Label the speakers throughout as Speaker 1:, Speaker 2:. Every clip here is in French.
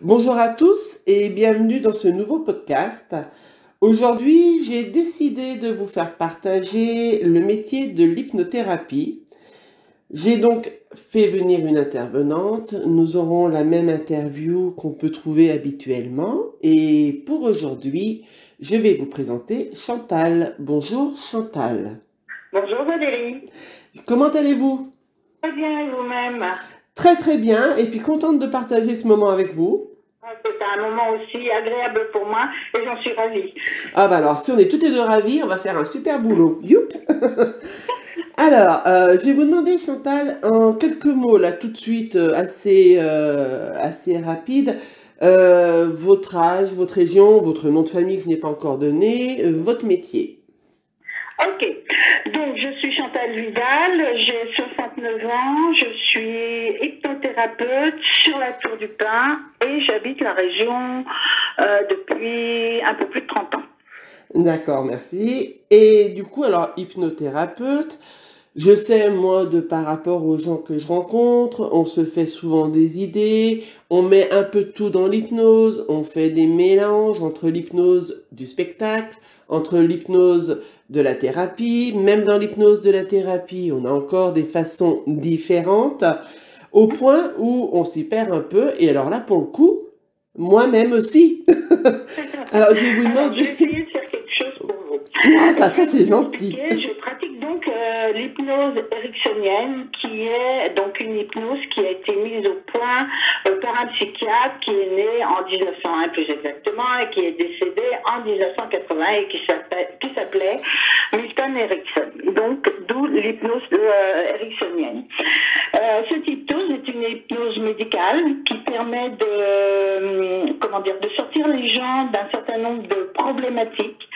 Speaker 1: Bonjour à tous et bienvenue dans ce nouveau podcast. Aujourd'hui, j'ai décidé de vous faire partager le métier de l'hypnothérapie. J'ai donc fait venir une intervenante. Nous aurons la même interview qu'on peut trouver habituellement. Et pour aujourd'hui, je vais vous présenter Chantal. Bonjour Chantal.
Speaker 2: Bonjour Valérie.
Speaker 1: Comment allez-vous?
Speaker 2: Très bien et vous-même?
Speaker 1: Très très bien et puis contente de partager ce moment avec vous.
Speaker 2: C'est un moment aussi agréable pour moi et j'en suis ravie.
Speaker 1: Ah bah alors, si on est toutes les deux ravis, on va faire un super boulot. Youp! Alors, je vais vous demander, Chantal, en quelques mots, là, tout de suite, assez rapide, votre âge, votre région, votre nom de famille que je n'ai pas encore donné, votre métier.
Speaker 2: Ok, donc je suis Chantal Vidal, j'ai 69 ans, je suis hypnothérapeute sur la Tour du Pin et j'habite la région depuis un peu plus de 30 ans.
Speaker 1: D'accord, merci. Et du coup, alors, hypnothérapeute, je sais, moi, de par rapport aux gens que je rencontre, on se fait souvent des idées, on met un peu de tout dans l'hypnose, on fait des mélanges entre l'hypnose du spectacle, entre l'hypnose de la thérapie, même dans l'hypnose de la thérapie, on a encore des façons différentes, au point où on s'y perd un peu, et alors là, pour le coup, moi-même aussi. Alors, je vais vous
Speaker 2: Alors, je vais
Speaker 1: demander...
Speaker 2: essayer de faire quelque chose pour vous.
Speaker 1: Ah, ça,
Speaker 2: Je vais
Speaker 1: c'est
Speaker 2: vous
Speaker 1: gentil.
Speaker 2: expliquer, je pratique donc l'hypnose ericksonienne, qui est donc une hypnose qui a été mise au point par un psychiatre qui est né en 1901 plus exactement et qui est décédé en 1980 et qui s'appelait Milton Erickson. Donc, d'où l'hypnose ericksonienne. Cette hypnose est une hypnose médicale qui permet comment dire, de sortir les gens d'un certain nombre de problématiques.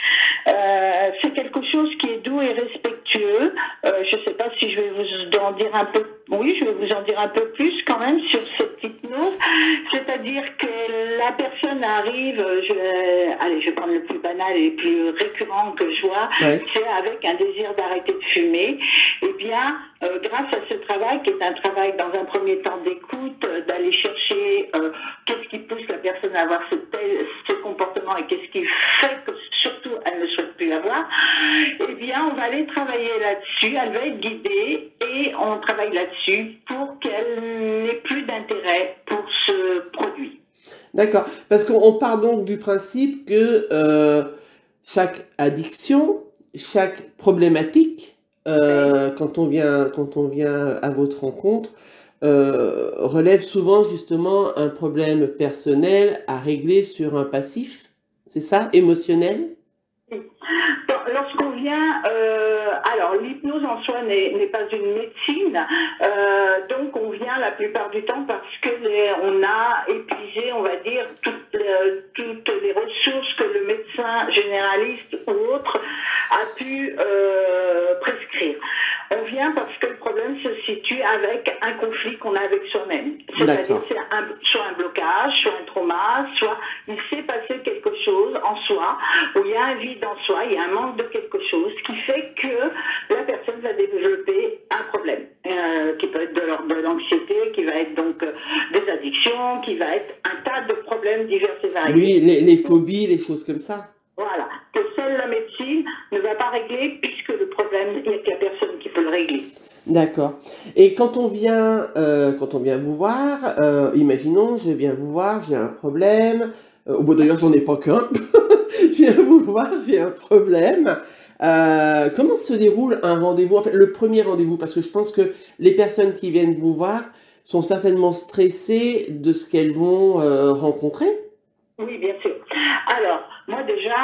Speaker 2: C'est quelque chose qui est doux et respectueux. Je ne sais pas si je vais vous en dire un peu. Oui, je vais vous en dire un peu plus quand même sur cette hypnose. C'est-à-dire que la personne arrive, allez, je vais prendre le plus banal et le plus récurrent que je vois,
Speaker 1: Ouais.
Speaker 2: c'est avec un désir d'arrêter de fumer. Eh bien, grâce à ce travail, qui est un travail dans un premier temps d'écoute, d'aller chercher qu'est-ce qui pousse la personne à avoir ce comportement et qu'est-ce qui fait que surtout elle ne souhaite plus l'avoir, eh bien on va aller travailler là-dessus, elle va être guidée et on travaille là-dessus pour qu'elle n'ait plus d'intérêt pour ce produit.
Speaker 1: D'accord, parce qu'on part donc du principe que chaque addiction, chaque problématique,
Speaker 2: Oui.
Speaker 1: quand on vient à votre rencontre, relève souvent justement un problème personnel à régler sur un passif, c'est ça, émotionnel?
Speaker 2: Lorsqu'on vient, alors l'hypnose en soi n'est pas une médecine, donc on vient la plupart du temps parce que on a épuisé, on va dire, toutes les ressources que le médecin généraliste ou autre a pu prescrire. On vient parce que le problème se situe avec un conflit qu'on a avec soi-même. C'est-à-dire
Speaker 1: D'accord.
Speaker 2: c'est soit un blocage, soit un trauma, soit il s'est passé quelque chose en soi, où il y a un vide en soi, il y a un manque de quelque chose qui fait que la personne va développer un problème, qui peut être de l'ordre de l'anxiété, qui va être donc des addictions, qui va être un tas de problèmes divers et variés.
Speaker 1: Oui, les phobies, les choses comme ça.
Speaker 2: Voilà, que seule la médecine ne va pas régler puisque le problème, il n'y a personne qui peut le régler.
Speaker 1: D'accord. Et quand on vient vous voir, imaginons, je viens vous voir, j'ai un problème. Bon, d'ailleurs, j'en ai pas qu'un. Je viens vous voir, j'ai un problème. Comment se déroule un rendez-vous? En fait, le premier rendez-vous, parce que je pense que les personnes qui viennent vous voir sont certainement stressées de ce qu'elles vont rencontrer.
Speaker 2: Oui, bien sûr. Alors, moi déjà,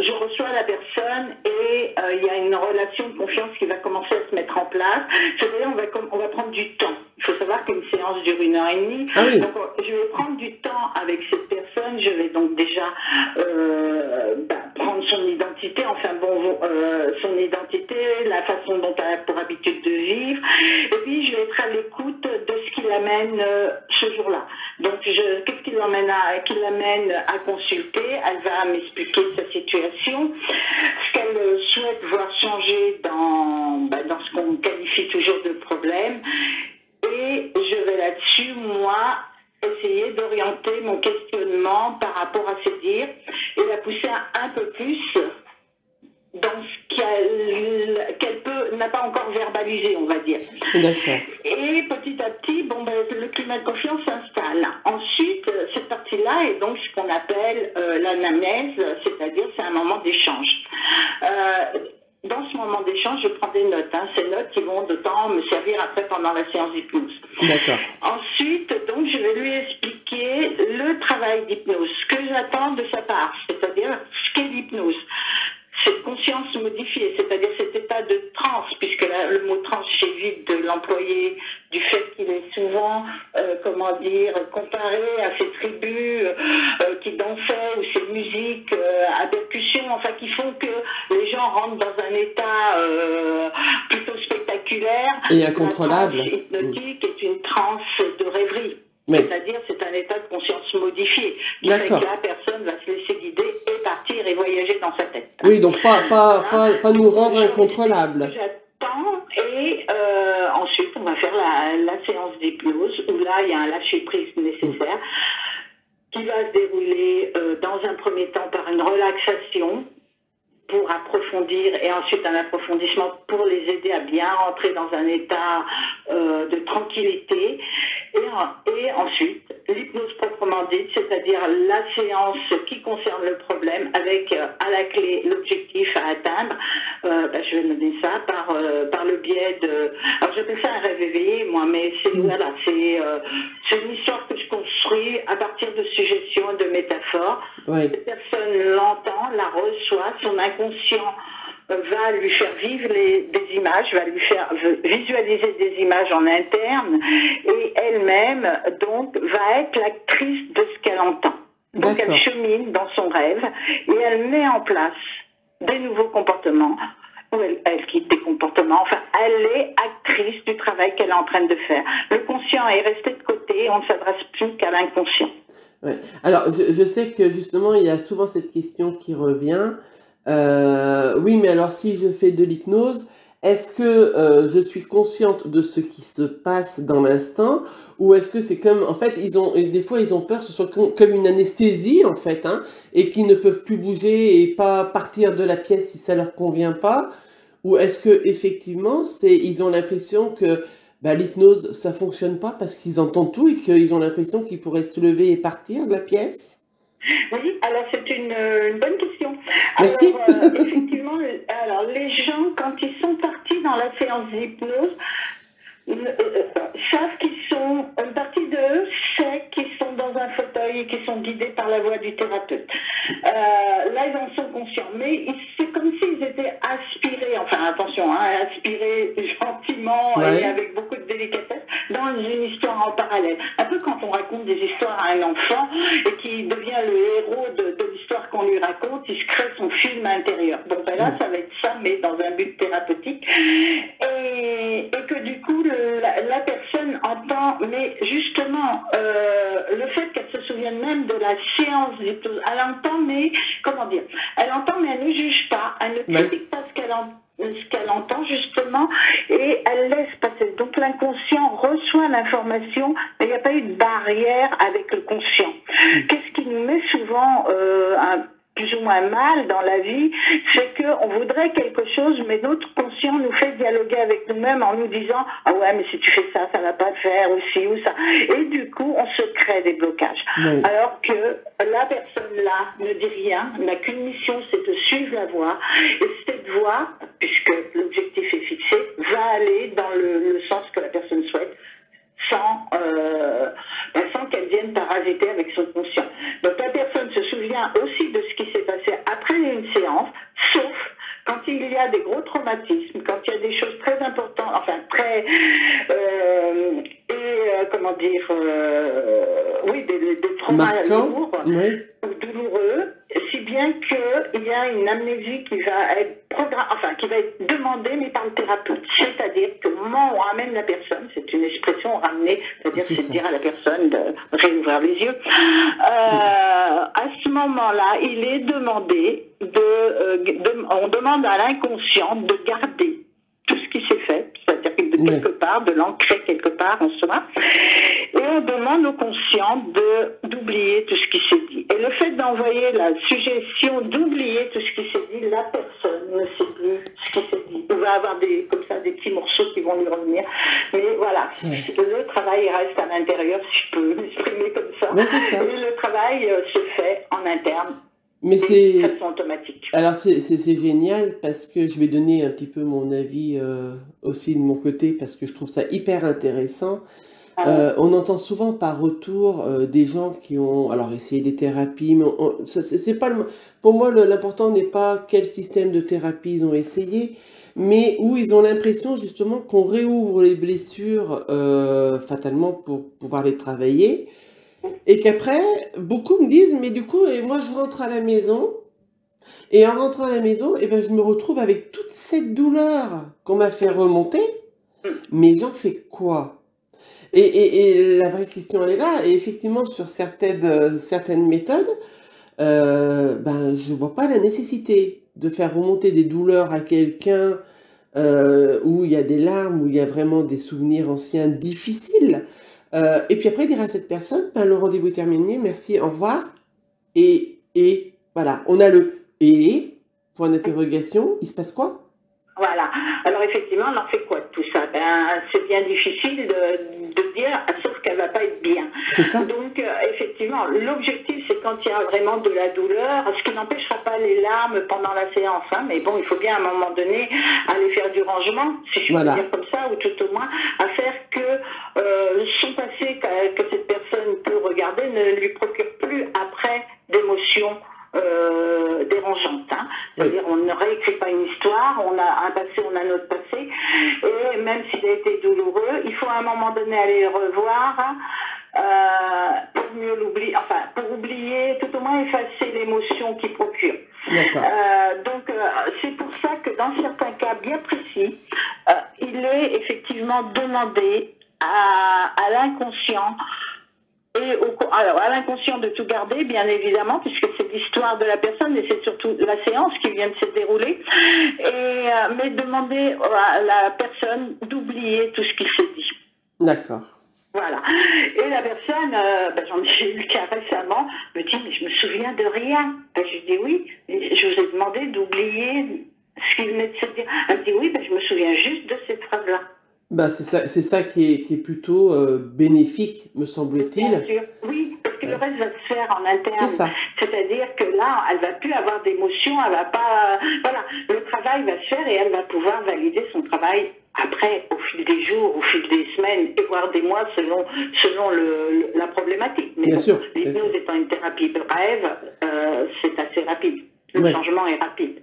Speaker 2: je reçois la personne et il y a une relation de confiance qui va commencer à se mettre en place. C'est-à-dire, on va prendre du temps. Il faut savoir qu'une séance dure 1 heure et demie.
Speaker 1: Ah oui,
Speaker 2: Donc, je vais prendre du temps avec cette personne. Je vais donc déjà prendre son identité, enfin bon, son identité, la façon dont elle a pour habitude de vivre. Et puis, je vais être à l'écoute de ce qui l'amène ce jour-là. Donc, qu'est-ce qui l'amène à consulter? Elle va m'expliquer sa situation, ce qu'elle souhaite voir changer dans ce qu'on qualifie toujours de problème. Et je vais là-dessus, moi, essayer d'orienter mon questionnement par rapport à ses dires et la pousser un peu plus dans ce qu'elle n'a pas encore verbalisé, on va dire.
Speaker 1: D'accord.
Speaker 2: Et petit à petit, bon, ben, le climat de confiance s'installe. Ensuite, cette partie-là est donc ce qu'on appelle l'anamnèse, c'est-à-dire c'est un moment d'échange. Dans ce moment d'échange, je prends des notes. Ces notes qui vont de temps me servir après pendant la séance d'hypnose.
Speaker 1: D'accord.
Speaker 2: Ensuite, donc, je vais lui expliquer le travail d'hypnose, ce que j'attends de sa part, c'est-à-dire ce qu'est l'hypnose. Cette conscience modifiée, c'est-à-dire cet état de transe, puisque le mot transe chez vide de l'employé, du fait qu'il est souvent, comparé à ces tribus qui dansaient ou ces musiques à percussion, enfin qui font que les gens rentrent dans un état plutôt spectaculaire.
Speaker 1: Et incontrôlable.
Speaker 2: La transe hypnotique est une transe de rêverie.
Speaker 1: Oui.
Speaker 2: C'est-à-dire c'est un état de conscience modifié qui fait que la personne va se laisser guider et partir et voyager dans sa tête.
Speaker 1: Oui, donc pas nous rendre incontrôlables.
Speaker 2: J'attends et ensuite on va faire la séance d'hypnose où là il y a un lâcher-prise nécessaire qui va se dérouler dans un premier temps par une relaxation pour approfondir et ensuite un approfondissement pour les aider à bien rentrer dans un état de tranquillité et ensuite l'hypnose proprement dite, c'est-à-dire la séance qui concerne le problème avec à la clé l'objectif à atteindre. Je vais mener ça par le biais de... Alors j'appelle ça un rêve éveillé moi, mais c'est voilà, c'est une histoire que je construis à partir de suggestions, de métaphores.
Speaker 1: Oui.
Speaker 2: Cette personne l'entend, la reçoit, son inconscient va lui faire vivre des images, va lui faire visualiser des images en interne et elle-même donc va être l'actrice de ce qu'elle entend. Donc elle chemine dans son rêve et elle met en place des nouveaux comportements ou elle quitte des comportements, enfin elle est actrice du travail qu'elle est en train de faire. Le conscient est resté de côté, on ne s'adresse plus qu'à l'inconscient.
Speaker 1: Ouais. Alors, je sais que justement, il y a souvent cette question qui revient. Oui, mais alors si je fais de l'hypnose, est-ce que je suis consciente de ce qui se passe dans l'instant ou est-ce que c'est comme, en fait, des fois ils ont peur que ce soit comme une anesthésie en fait, et qu'ils ne peuvent plus bouger et pas partir de la pièce si ça leur convient pas, ou est-ce que effectivement ils ont l'impression que l'hypnose ça fonctionne pas parce qu'ils entendent tout et qu'ils ont l'impression qu'ils pourraient se lever et partir de la pièce?
Speaker 2: Oui, alors c'est une bonne question.
Speaker 1: Merci.
Speaker 2: Alors, effectivement, alors les gens, quand ils sont partis dans la séance d'hypnose, savent qu'ils sont, une partie d'eux sait qu'ils sont dans un fauteuil et qu'ils sont guidés par la voix du thérapeute. Là, ils en sont conscients, mais c'est comme s'ils étaient aspirés, enfin attention, aspirés gentiment et avec beaucoup de délicatesse dans une histoire en parallèle. Un peu quand on raconte des histoires à un enfant et qui devient le héros de l'histoire qu'on lui raconte, il se crée son film intérieur. Donc là, ça va être ça, mais dans un but thérapeutique. Et que du coup, la personne entend, mais justement, le fait qu'elle se souvienne même de la séance d'hypnose, elle entend, mais comment dire, elle entend, mais elle ne juge pas, elle ne critique pas ce qu'elle entend justement, et elle laisse passer. Donc l'inconscient reçoit l'information, mais il n'y a pas eu de barrière avec le conscient. Qu'est-ce qui nous met souvent plus ou moins mal dans la vie, c'est qu'on voudrait quelque chose, mais notre conscient nous fait dialoguer avec nous-mêmes en nous disant « Ah ouais, mais si tu fais ça, ça va pas le faire, ou ci, ou ça. » Et du coup, on se crée des blocages. Oui. Alors que la personne-là ne dit rien, n'a qu'une mission, c'est de suivre la voie. Et cette voie, puisque l'objectif est fixé, va aller dans le sens que la personne souhaite, sans qu'elle vienne parasiter avec son conscient. Donc la personne se souvient aussi de ce qui s'est passé après une séance, sauf quand il y a des gros traumatismes, quand il y a des choses très importantes, enfin très, des traumas lourds ou douloureux, si bien qu'il y a une amnésie qui va être demandée, mais par le thérapeute. C'est-à-dire qu'au moment où on ramène la personne, c'est une expression ramener, c'est-à-dire c'est dire à la personne de réouvrir les yeux. À ce moment-là, il est demandé on demande à l'inconscient de garder tout ce qui s'est fait, c'est-à-dire
Speaker 1: Ouais.
Speaker 2: quelque part, de l'ancrer quelque part en soi. Et on demande au conscient d'oublier tout ce qui s'est dit. Et le fait d'envoyer la suggestion d'oublier tout ce qui s'est dit, la personne ne sait plus ce qui s'est dit. On va avoir comme ça des petits morceaux qui vont lui revenir. Mais voilà, le travail reste à l'intérieur, si je peux m'exprimer comme ça.
Speaker 1: Ouais, c'est ça.
Speaker 2: Et le travail se fait en interne.
Speaker 1: Mais c'est...
Speaker 2: de façon automatique.
Speaker 1: Alors c'est génial parce que je vais donner un petit peu mon avis aussi de mon côté parce que je trouve ça hyper intéressant. On entend souvent par retour des gens qui ont alors essayé des thérapies, mais c'est pas pour moi l'important n'est pas quel système de thérapie ils ont essayé, mais où ils ont l'impression justement qu'on réouvre les blessures fatalement pour pouvoir les travailler. Et qu'après, beaucoup me disent, mais du coup, et moi je rentre à la maison, et en rentrant à la maison, et ben, je me retrouve avec toute cette douleur qu'on m'a fait remonter, mais j'en fais quoi? Et la vraie question, elle est là, et effectivement, sur certaines méthodes, ben, je ne vois pas la nécessité de faire remonter des douleurs à quelqu'un où il y a des larmes, où il y a vraiment des souvenirs anciens difficiles. Et puis après, dire à cette personne, ben, le rendez-vous est terminé, merci, au revoir. Et voilà, on a le et, point d'interrogation, il se passe quoi?
Speaker 2: Voilà. Alors effectivement, on en fait quoi de tout ça? Ben, c'est bien difficile de dire, sauf qu'elle va pas être bien.
Speaker 1: C'est ça.
Speaker 2: Donc effectivement, l'objectif, c'est quand il y a vraiment de la douleur, ce qui n'empêchera pas les larmes pendant la séance, hein, mais bon, il faut bien à un moment donné aller faire du rangement, si je peux dire comme ça, ou tout au moins à faire que son passé que cette personne peut regarder ne lui procure plus après d'émotions dérangeante. Hein. C'est-à-dire on ne réécrit pas une histoire, on a un passé, on a notre passé, et même s'il a été douloureux, il faut à un moment donné aller le revoir pour mieux l'oublier, enfin pour oublier, tout au moins effacer l'émotion qu'il procure. Donc c'est pour ça que dans certains cas bien précis, il est effectivement demandé à l'inconscient alors, à l'inconscient de tout garder, bien évidemment, puisque c'est l'histoire de la personne et c'est surtout la séance qui vient de se dérouler, mais demander à la personne d'oublier tout ce qu'il s'est dit.
Speaker 1: D'accord.
Speaker 2: Voilà. Et la personne, j'en ai eu le cas récemment, me dit, mais je me souviens de rien. Je lui dis oui, je vous ai demandé d'oublier ce qu'il venait de se dire. Elle me dit oui, je me souviens juste de cette phrase-là.
Speaker 1: Ben c'est ça qui est plutôt bénéfique, me semble-t-il.
Speaker 2: Bien sûr, oui, parce que le reste va se faire en interne.
Speaker 1: C'est ça.
Speaker 2: C'est-à-dire que là, elle va plus avoir d'émotion, elle va pas... Voilà, le travail va se faire et elle va pouvoir valider son travail après, au fil des jours, au fil des semaines, et voire des mois, selon la problématique. Mais
Speaker 1: bien sûr.
Speaker 2: L'hypnose étant une thérapie brève, c'est assez rapide. Le changement est rapide.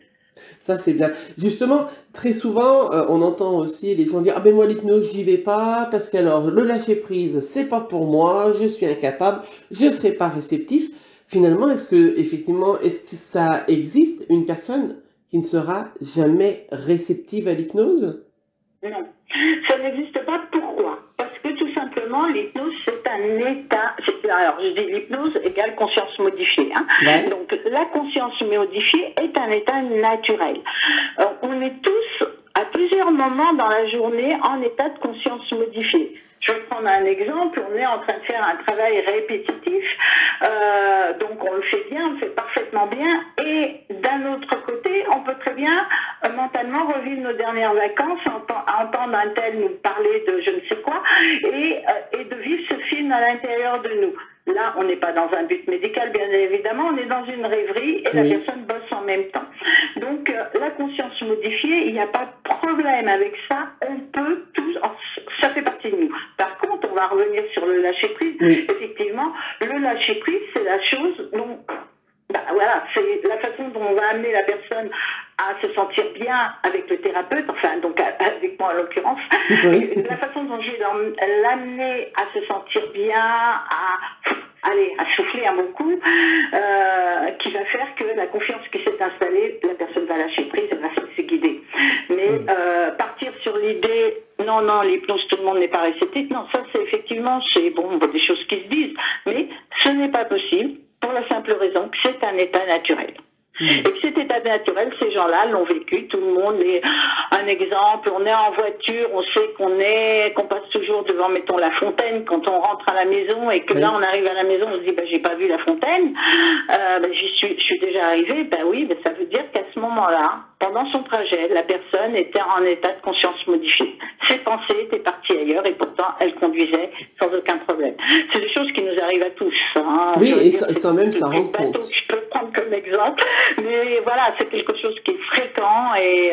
Speaker 1: Ça, c'est bien. Justement, très souvent, on entend aussi les gens dire « Ah ben moi, l'hypnose, j'y vais pas, parce qu'alors, le lâcher-prise, c'est pas pour moi, je suis incapable, je serai pas réceptif. » Finalement, est-ce que ça existe une personne qui ne sera jamais réceptive à l'hypnose?
Speaker 2: Non. Ça n'existe pas. Pourquoi? Parce que tout simplement, l'hypnose, c'est un état. Alors, je dis l'hypnose égale conscience modifiée. Hein.
Speaker 1: Ouais.
Speaker 2: Donc, la conscience modifiée est un état naturel. On est tous, à plusieurs moments dans la journée, en état de conscience modifiée. Je vais prendre un exemple. On est en train de faire un travail répétitif. Donc, on le fait bien, on le fait parfaitement bien. Et d'un autre côté, on peut très bien mentalement revivre nos dernières vacances, entendre un tel nous parler de je ne sais quoi, et de vivre ce film à l'intérieur de nous. Là, on n'est pas dans un but médical, bien évidemment, on est dans une rêverie et la personne bosse en même temps. Donc, la conscience modifiée, il n'y a pas de problème avec ça, on peut tous, ça fait partie de nous. Par contre, on va revenir sur le lâcher-prise. Effectivement, le lâcher-prise, c'est la chose dont... voilà, c'est la façon dont on va amener la personne à se sentir bien avec le thérapeute, enfin donc avec moi en l'occurrence, la façon dont je vais l'amener à se sentir bien, à souffler un bon coup, qui va faire que la confiance qui s'est installée, la personne va lâcher prise, elle va se laisser guider. Mais partir sur l'idée, non, l'hypnose, tout le monde n'est pas réceptif, non, ça c'est effectivement, c'est bon, des choses qui se disent, mais ce n'est pas possible. Pour la simple raison que c'est un état naturel. Et que cet état naturel, ces gens-là l'ont vécu, tout le monde est un exemple. On est en voiture, on sait qu'on passe toujours devant, mettons, la fontaine quand on rentre à la maison et que
Speaker 1: Oui.
Speaker 2: là on arrive à la maison, on se dit j'ai pas vu la fontaine, je suis déjà arrivée. Oui, ça veut dire qu'à ce moment-là, pendant son trajet, la personne était en état de conscience modifié. Ses pensées étaient parties ailleurs et pourtant elle conduisait sans aucun problème. C'est des choses qui nous arrivent à tous. Hein.
Speaker 1: Oui, et sans même s'en rendre compte.
Speaker 2: Que je peux prendre comme exemple, mais voilà, c'est quelque chose qui est fréquent et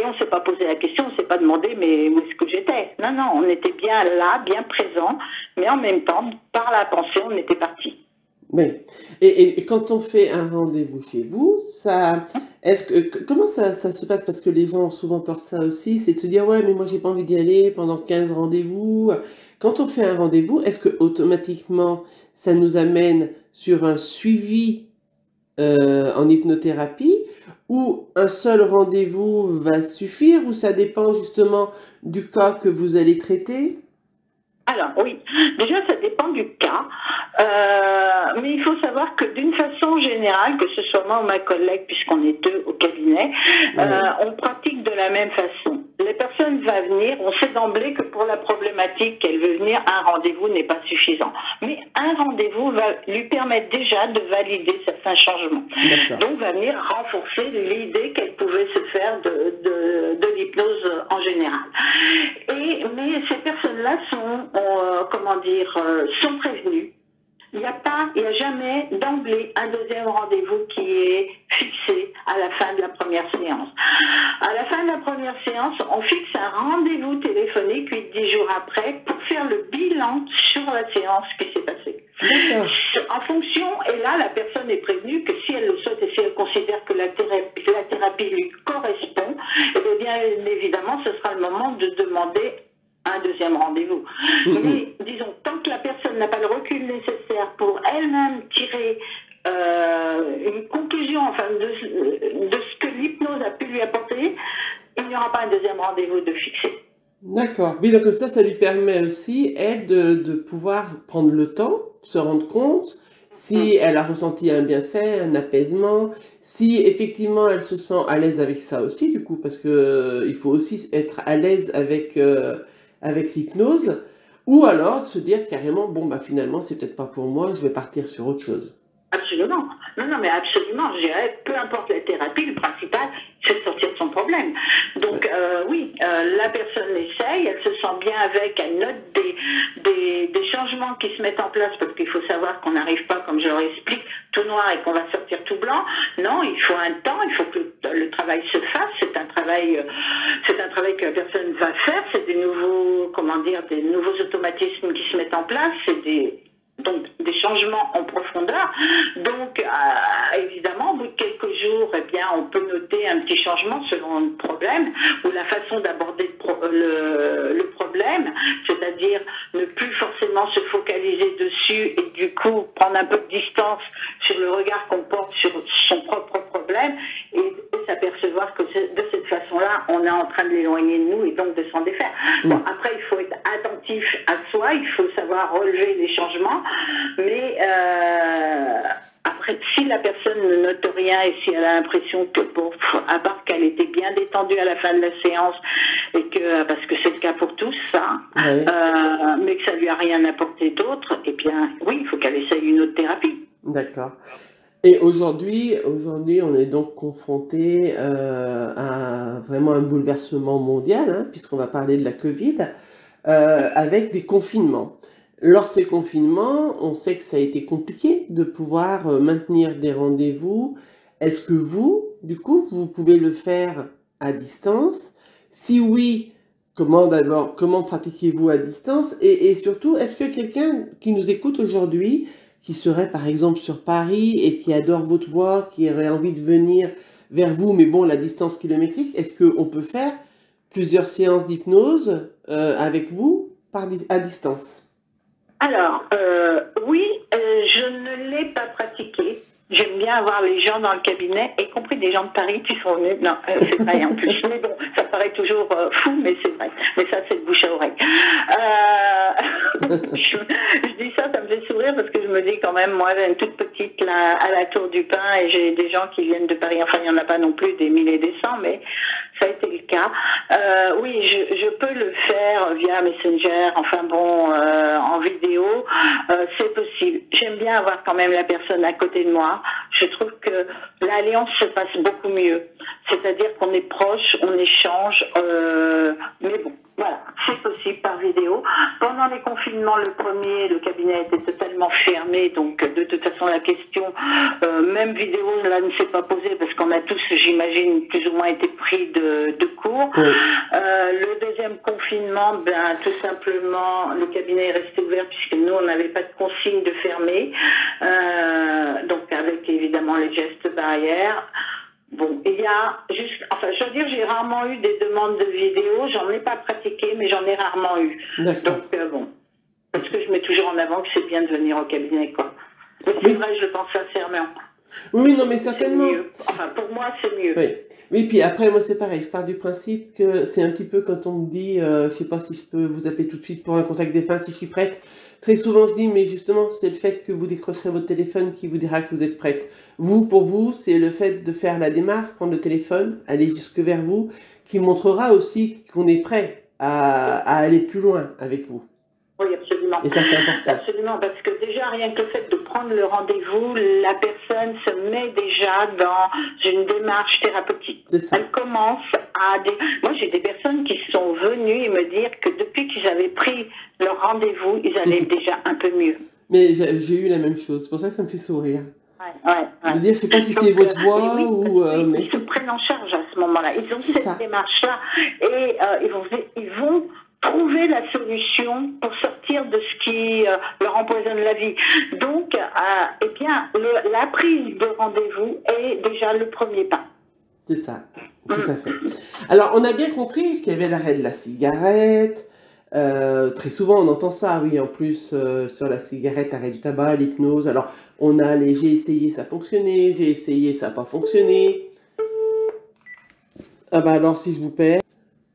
Speaker 2: on ne s'est pas posé la question, on ne s'est pas demandé mais où est-ce que j'étais. Non, on était bien là, bien présent, mais en même temps, par la pensée, on était parti.
Speaker 1: Oui. Et quand on fait un rendez-vous chez vous, comment ça se passe? Parce que les gens ont souvent peur de ça aussi, c'est de se dire, ouais, mais moi j'ai pas envie d'y aller pendant 15 rendez-vous. Quand on fait un rendez-vous, est-ce que automatiquement ça nous amène sur un suivi en hypnothérapie, ou un seul rendez-vous va suffire, ou ça dépend justement du cas que vous allez traiter?
Speaker 2: Alors oui, déjà ça dépend du cas, mais il faut savoir que d'une façon générale, que ce soit moi ou ma collègue, puisqu'on est deux au cabinet, on pratique de la même façon. La personne va venir, on sait d'emblée que pour la problématique qu'elle veut venir, un rendez-vous n'est pas suffisant. Mais un rendez-vous va lui permettre déjà de valider certains changements. Donc va venir renforcer l'idée qu'elle pouvait se faire de l'hypnose en général. Mais ces personnes-là sont prévenues. Il n'y a jamais d'emblée un deuxième rendez-vous qui est fixé à la fin de la première séance. À la fin de la première séance, on fixe un rendez-vous téléphonique 8-10 jours après pour faire le bilan sur la séance qui s'est passée. En fonction, et là la personne est prévenue que si elle le souhaite et si elle considère que la thérapie lui correspond, eh bien évidemment ce sera le moment de demander un deuxième rendez-vous. Mais disons, tant que la personne n'a pas le recul nécessaire pour elle-même tirer une conclusion de ce que l'hypnose a pu lui apporter, il n'y aura pas un deuxième rendez-vous de fixer.
Speaker 1: D'accord. Oui, donc ça lui permet aussi, elle, de pouvoir prendre le temps, se rendre compte si elle a ressenti un bienfait, un apaisement, si effectivement elle se sent à l'aise avec ça aussi, du coup, parce que il faut aussi être à l'aise avec l'hypnose, ou alors de se dire carrément, bon, finalement, c'est peut-être pas pour moi, je vais partir sur autre chose.
Speaker 2: Absolument. Non, mais absolument. Je dirais, peu importe la thérapie, le principal, c'est de sortir de son problème. Donc, oui, la personne essaye, elle se sent bien avec, elle note des changements qui se mettent en place, parce qu'il faut savoir qu'on n'arrive pas, comme je leur explique, tout noir et qu'on va sortir tout blanc. Non, il faut un temps, il faut que le travail se fasse. C'est un travail que la personne va faire. C'est des nouveaux automatismes qui se mettent en place. C'est donc des changements en profondeur. Donc, évidemment, au bout de quelques jours, eh bien, on peut noter un petit changement selon le problème ou la façon d'aborder le problème, c'est-à-dire ne plus forcément se focaliser dessus et du coup prendre un peu de distance sur le regard qu'on porte sur son propre problème et s'apercevoir que de cette façon-là, on est en train de l'éloigner de nous et donc de s'en défaire. Bon, après, il faut être attentif à soi, il faut savoir relever les changements, mais après, si la personne ne note rien et si elle a l'impression que, à part qu'elle était bien détendue à la fin de la séance, et parce que c'est le cas pour tous, ça, mais que ça lui a rien apporté d'autre, eh bien, oui, il faut qu'elle essaye une autre thérapie.
Speaker 1: D'accord. Et aujourd'hui, on est donc confronté à vraiment un bouleversement mondial, puisqu'on va parler de la Covid, avec des confinements. Lors de ces confinements, on sait que ça a été compliqué de pouvoir maintenir des rendez-vous. Est-ce que vous, du coup, vous pouvez le faire à distance? Si oui, comment pratiquez-vous à distance? Et surtout, est-ce que quelqu'un qui nous écoute aujourd'hui, qui serait par exemple sur Paris et qui adore votre voix, qui aurait envie de venir vers vous, mais bon, la distance kilométrique, est-ce qu'on peut faire plusieurs séances d'hypnose avec vous à distance?
Speaker 2: Alors, oui, je ne l'ai pas pratiqué. J'aime bien avoir les gens dans le cabinet, y compris des gens de Paris qui sont venus. Non, c'est vrai en plus. Mais bon, ça paraît toujours fou, mais c'est vrai. Mais ça, c'est le bouche à oreille. Je dis ça me fait sourire sourire parce que je me dis quand même, moi, j'ai une toute petite là, à la Tour du Pin et j'ai des gens qui viennent de Paris. Enfin, il n'y en a pas non plus des milliers et des cents, mais ça a été le cas. Oui, je peux le faire via Messenger, enfin bon, en vidéo, c'est possible. J'aime bien avoir quand même la personne à côté de moi. Je trouve que l'alliance se passe beaucoup mieux. C'est-à-dire qu'on est proche, on échange, mais bon. Voilà, c'est possible par vidéo. Pendant les confinements, le premier, le cabinet était totalement fermé, donc de toute façon la question, même vidéo, là, ne s'est pas posée parce qu'on a tous, j'imagine, plus ou moins été pris de court.
Speaker 1: Oui.
Speaker 2: Le deuxième confinement, ben, tout simplement, le cabinet est resté ouvert puisque nous, on n'avait pas de consigne de fermer, donc avec évidemment les gestes barrières. Bon, il y a juste, enfin, je veux dire, j'ai rarement eu des demandes de vidéos, j'en ai pas pratiqué, mais j'en ai rarement eu. Donc, bon, parce que je mets toujours en avant que c'est bien de venir au cabinet, quoi. Mais c'est vrai, je le pense sincèrement.
Speaker 1: Oui, non, mais certainement.
Speaker 2: Enfin, pour moi, c'est mieux.
Speaker 1: Oui. Oui, puis après, moi, c'est pareil. Je pars du principe que c'est un petit peu quand on me dit, je sais pas si je peux vous appeler tout de suite pour un contact des fins, si je suis prête. Très souvent, je dis, mais justement, c'est le fait que vous décrocherez votre téléphone qui vous dira que vous êtes prête. Vous, pour vous, c'est le fait de faire la démarche, prendre le téléphone, aller jusque vers vous, qui montrera aussi qu'on est prêt à aller plus loin avec vous.
Speaker 2: Oui, absolument.
Speaker 1: Et ça, c'est important.
Speaker 2: Absolument, parce que déjà, rien que le fait de prendre le rendez-vous, la personne se met déjà dans une démarche thérapeutique. Elle commence à... Moi, j'ai des personnes qui sont venues me dire que depuis qu'ils avaient pris leur rendez-vous, ils allaient déjà un peu mieux.
Speaker 1: Mais j'ai eu la même chose, c'est pour ça que ça me fait sourire.
Speaker 2: Ouais.
Speaker 1: Je veux dire, je ne sais pas si c'est votre voix ou...
Speaker 2: Ils se prennent en charge à ce moment-là. Ils ont cette démarche-là et ils vont trouver la solution pour sortir de ce qui leur empoisonne la vie. Donc, eh bien, la prise de rendez-vous est déjà le premier pas.
Speaker 1: C'est ça, tout à fait. Alors, on a bien compris qu'il y avait l'arrêt de la cigarette. Très souvent, on entend ça, oui, en plus, sur la cigarette, arrêt du tabac, l'hypnose. Alors, on a les j'ai essayé, ça a fonctionné, j'ai essayé, ça n'a pas fonctionné. Ah bah alors, si je vous perds.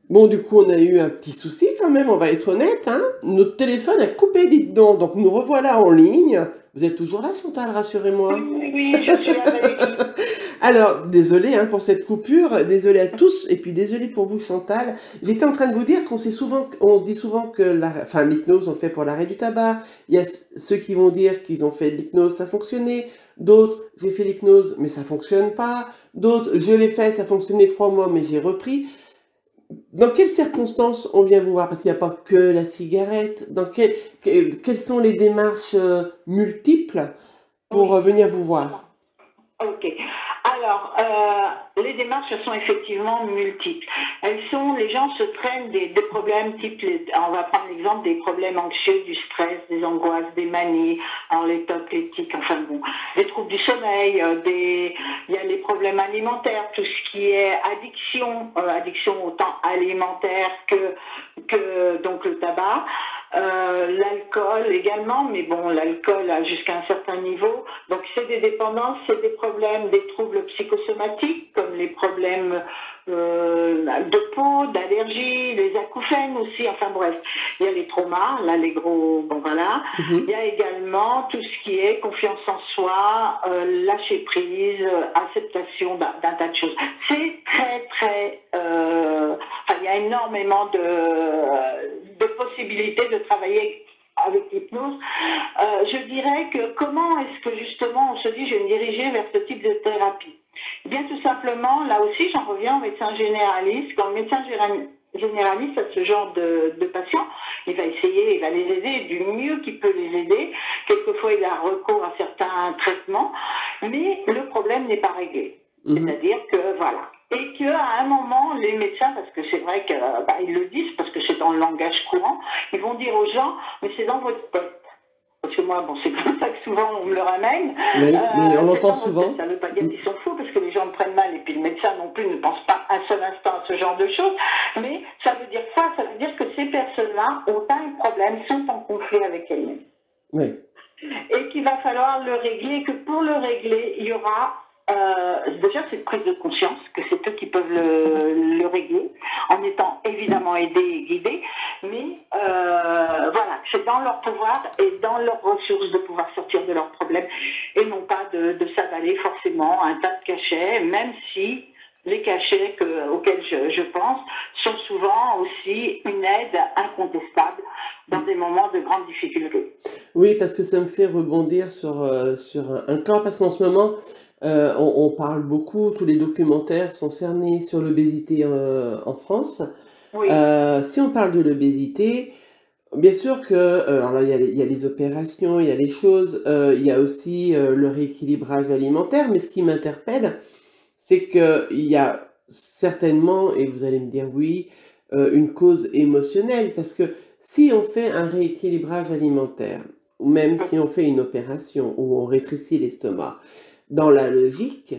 Speaker 1: Bon, du coup, on a eu un petit souci quand même, on va être honnête, hein. Notre téléphone a coupé, dites donc nous revoilà en ligne. Vous êtes toujours là, Chantal, rassurez-moi.
Speaker 2: Oui, je suis là.
Speaker 1: Alors, désolé hein, pour cette coupure, désolé à tous, et puis désolé pour vous, Chantal. J'étais en train de vous dire qu'on se dit souvent que l'hypnose, on le fait pour l'arrêt du tabac. Il y a ceux qui vont dire qu'ils ont fait de l'hypnose, ça a fonctionné. D'autres, j'ai fait l'hypnose, mais ça fonctionne pas. D'autres, je l'ai fait, ça a fonctionné 3 mois, mais j'ai repris. Dans quelles circonstances on vient vous voir? Parce qu'il n'y a pas que la cigarette. Quelles sont les démarches multiples pour venir vous voir?
Speaker 2: Ok. Alors, les démarches sont effectivement multiples. Les gens se traînent des problèmes type, on va prendre l'exemple des problèmes anxieux, du stress, des angoisses, des manies, les tocs, les tics, enfin bon, des troubles du sommeil, il y a les problèmes alimentaires, tout ce qui est addiction, addiction autant alimentaire que donc le tabac. L'alcool également, mais bon, l'alcool jusqu'à un certain niveau. Donc c'est des dépendances, c'est des problèmes, des troubles psychosomatiques, comme les problèmes de peau, d'allergie, les acouphènes aussi, enfin bref. Il y a les traumas, là les gros, bon voilà. Il y a également tout ce qui est confiance en soi, lâcher prise, acceptation d'un tas de choses. C'est très, il y a énormément de possibilités de travailler avec l'hypnose. Je dirais que comment est-ce que justement on se dit je vais me diriger vers ce type de thérapie? Eh bien tout simplement, là aussi j'en reviens au médecin généraliste. Quand le médecin généraliste a ce genre de patients, il va essayer, il va les aider du mieux qu'il peut les aider. Quelquefois il a recours à certains traitements, mais le problème n'est pas réglé. C'est-à-dire que voilà. Et qu'à un moment, les médecins, parce que c'est vrai qu'ils le disent, parce que c'est dans le langage courant, ils vont dire aux gens, mais c'est dans votre tête. Parce que moi, bon, c'est comme ça que souvent on me le ramène.
Speaker 1: Oui, mais on l'entend souvent.
Speaker 2: Ça ne veut pas dire qu'ils sont faux, parce que les gens le prennent mal, et puis le médecin non plus ne pense pas un seul instant à ce genre de choses. Mais ça veut dire quoi? Ça veut dire que ces personnes-là ont un problème, sont en conflit avec elles-mêmes.
Speaker 1: Oui.
Speaker 2: Et qu'il va falloir le régler, et que pour le régler, il y aura déjà cette prise de conscience que c'est eux qui peuvent le régler, en étant évidemment aidés et guidés, mais voilà, c'est dans leur pouvoir et dans leurs ressources de pouvoir sortir de leurs problèmes et non pas de s'avaler forcément un tas de cachets, même si les cachets auxquels je pense sont souvent aussi une aide incontestable dans des moments de grande difficulté.
Speaker 1: Oui, parce que ça me fait rebondir sur un cas, parce qu'en ce moment, on parle beaucoup, tous les documentaires sont cernés sur l'obésité en France.
Speaker 2: Oui,
Speaker 1: Si on parle de l'obésité, bien sûr que, alors là, il y a les opérations, il y a les choses, il y a aussi le rééquilibrage alimentaire, mais ce qui m'interpelle, c'est qu'il y a certainement, et vous allez me dire oui, une cause émotionnelle, parce que si on fait un rééquilibrage alimentaire, ou même si on fait une opération où on rétrécit l'estomac, dans la logique,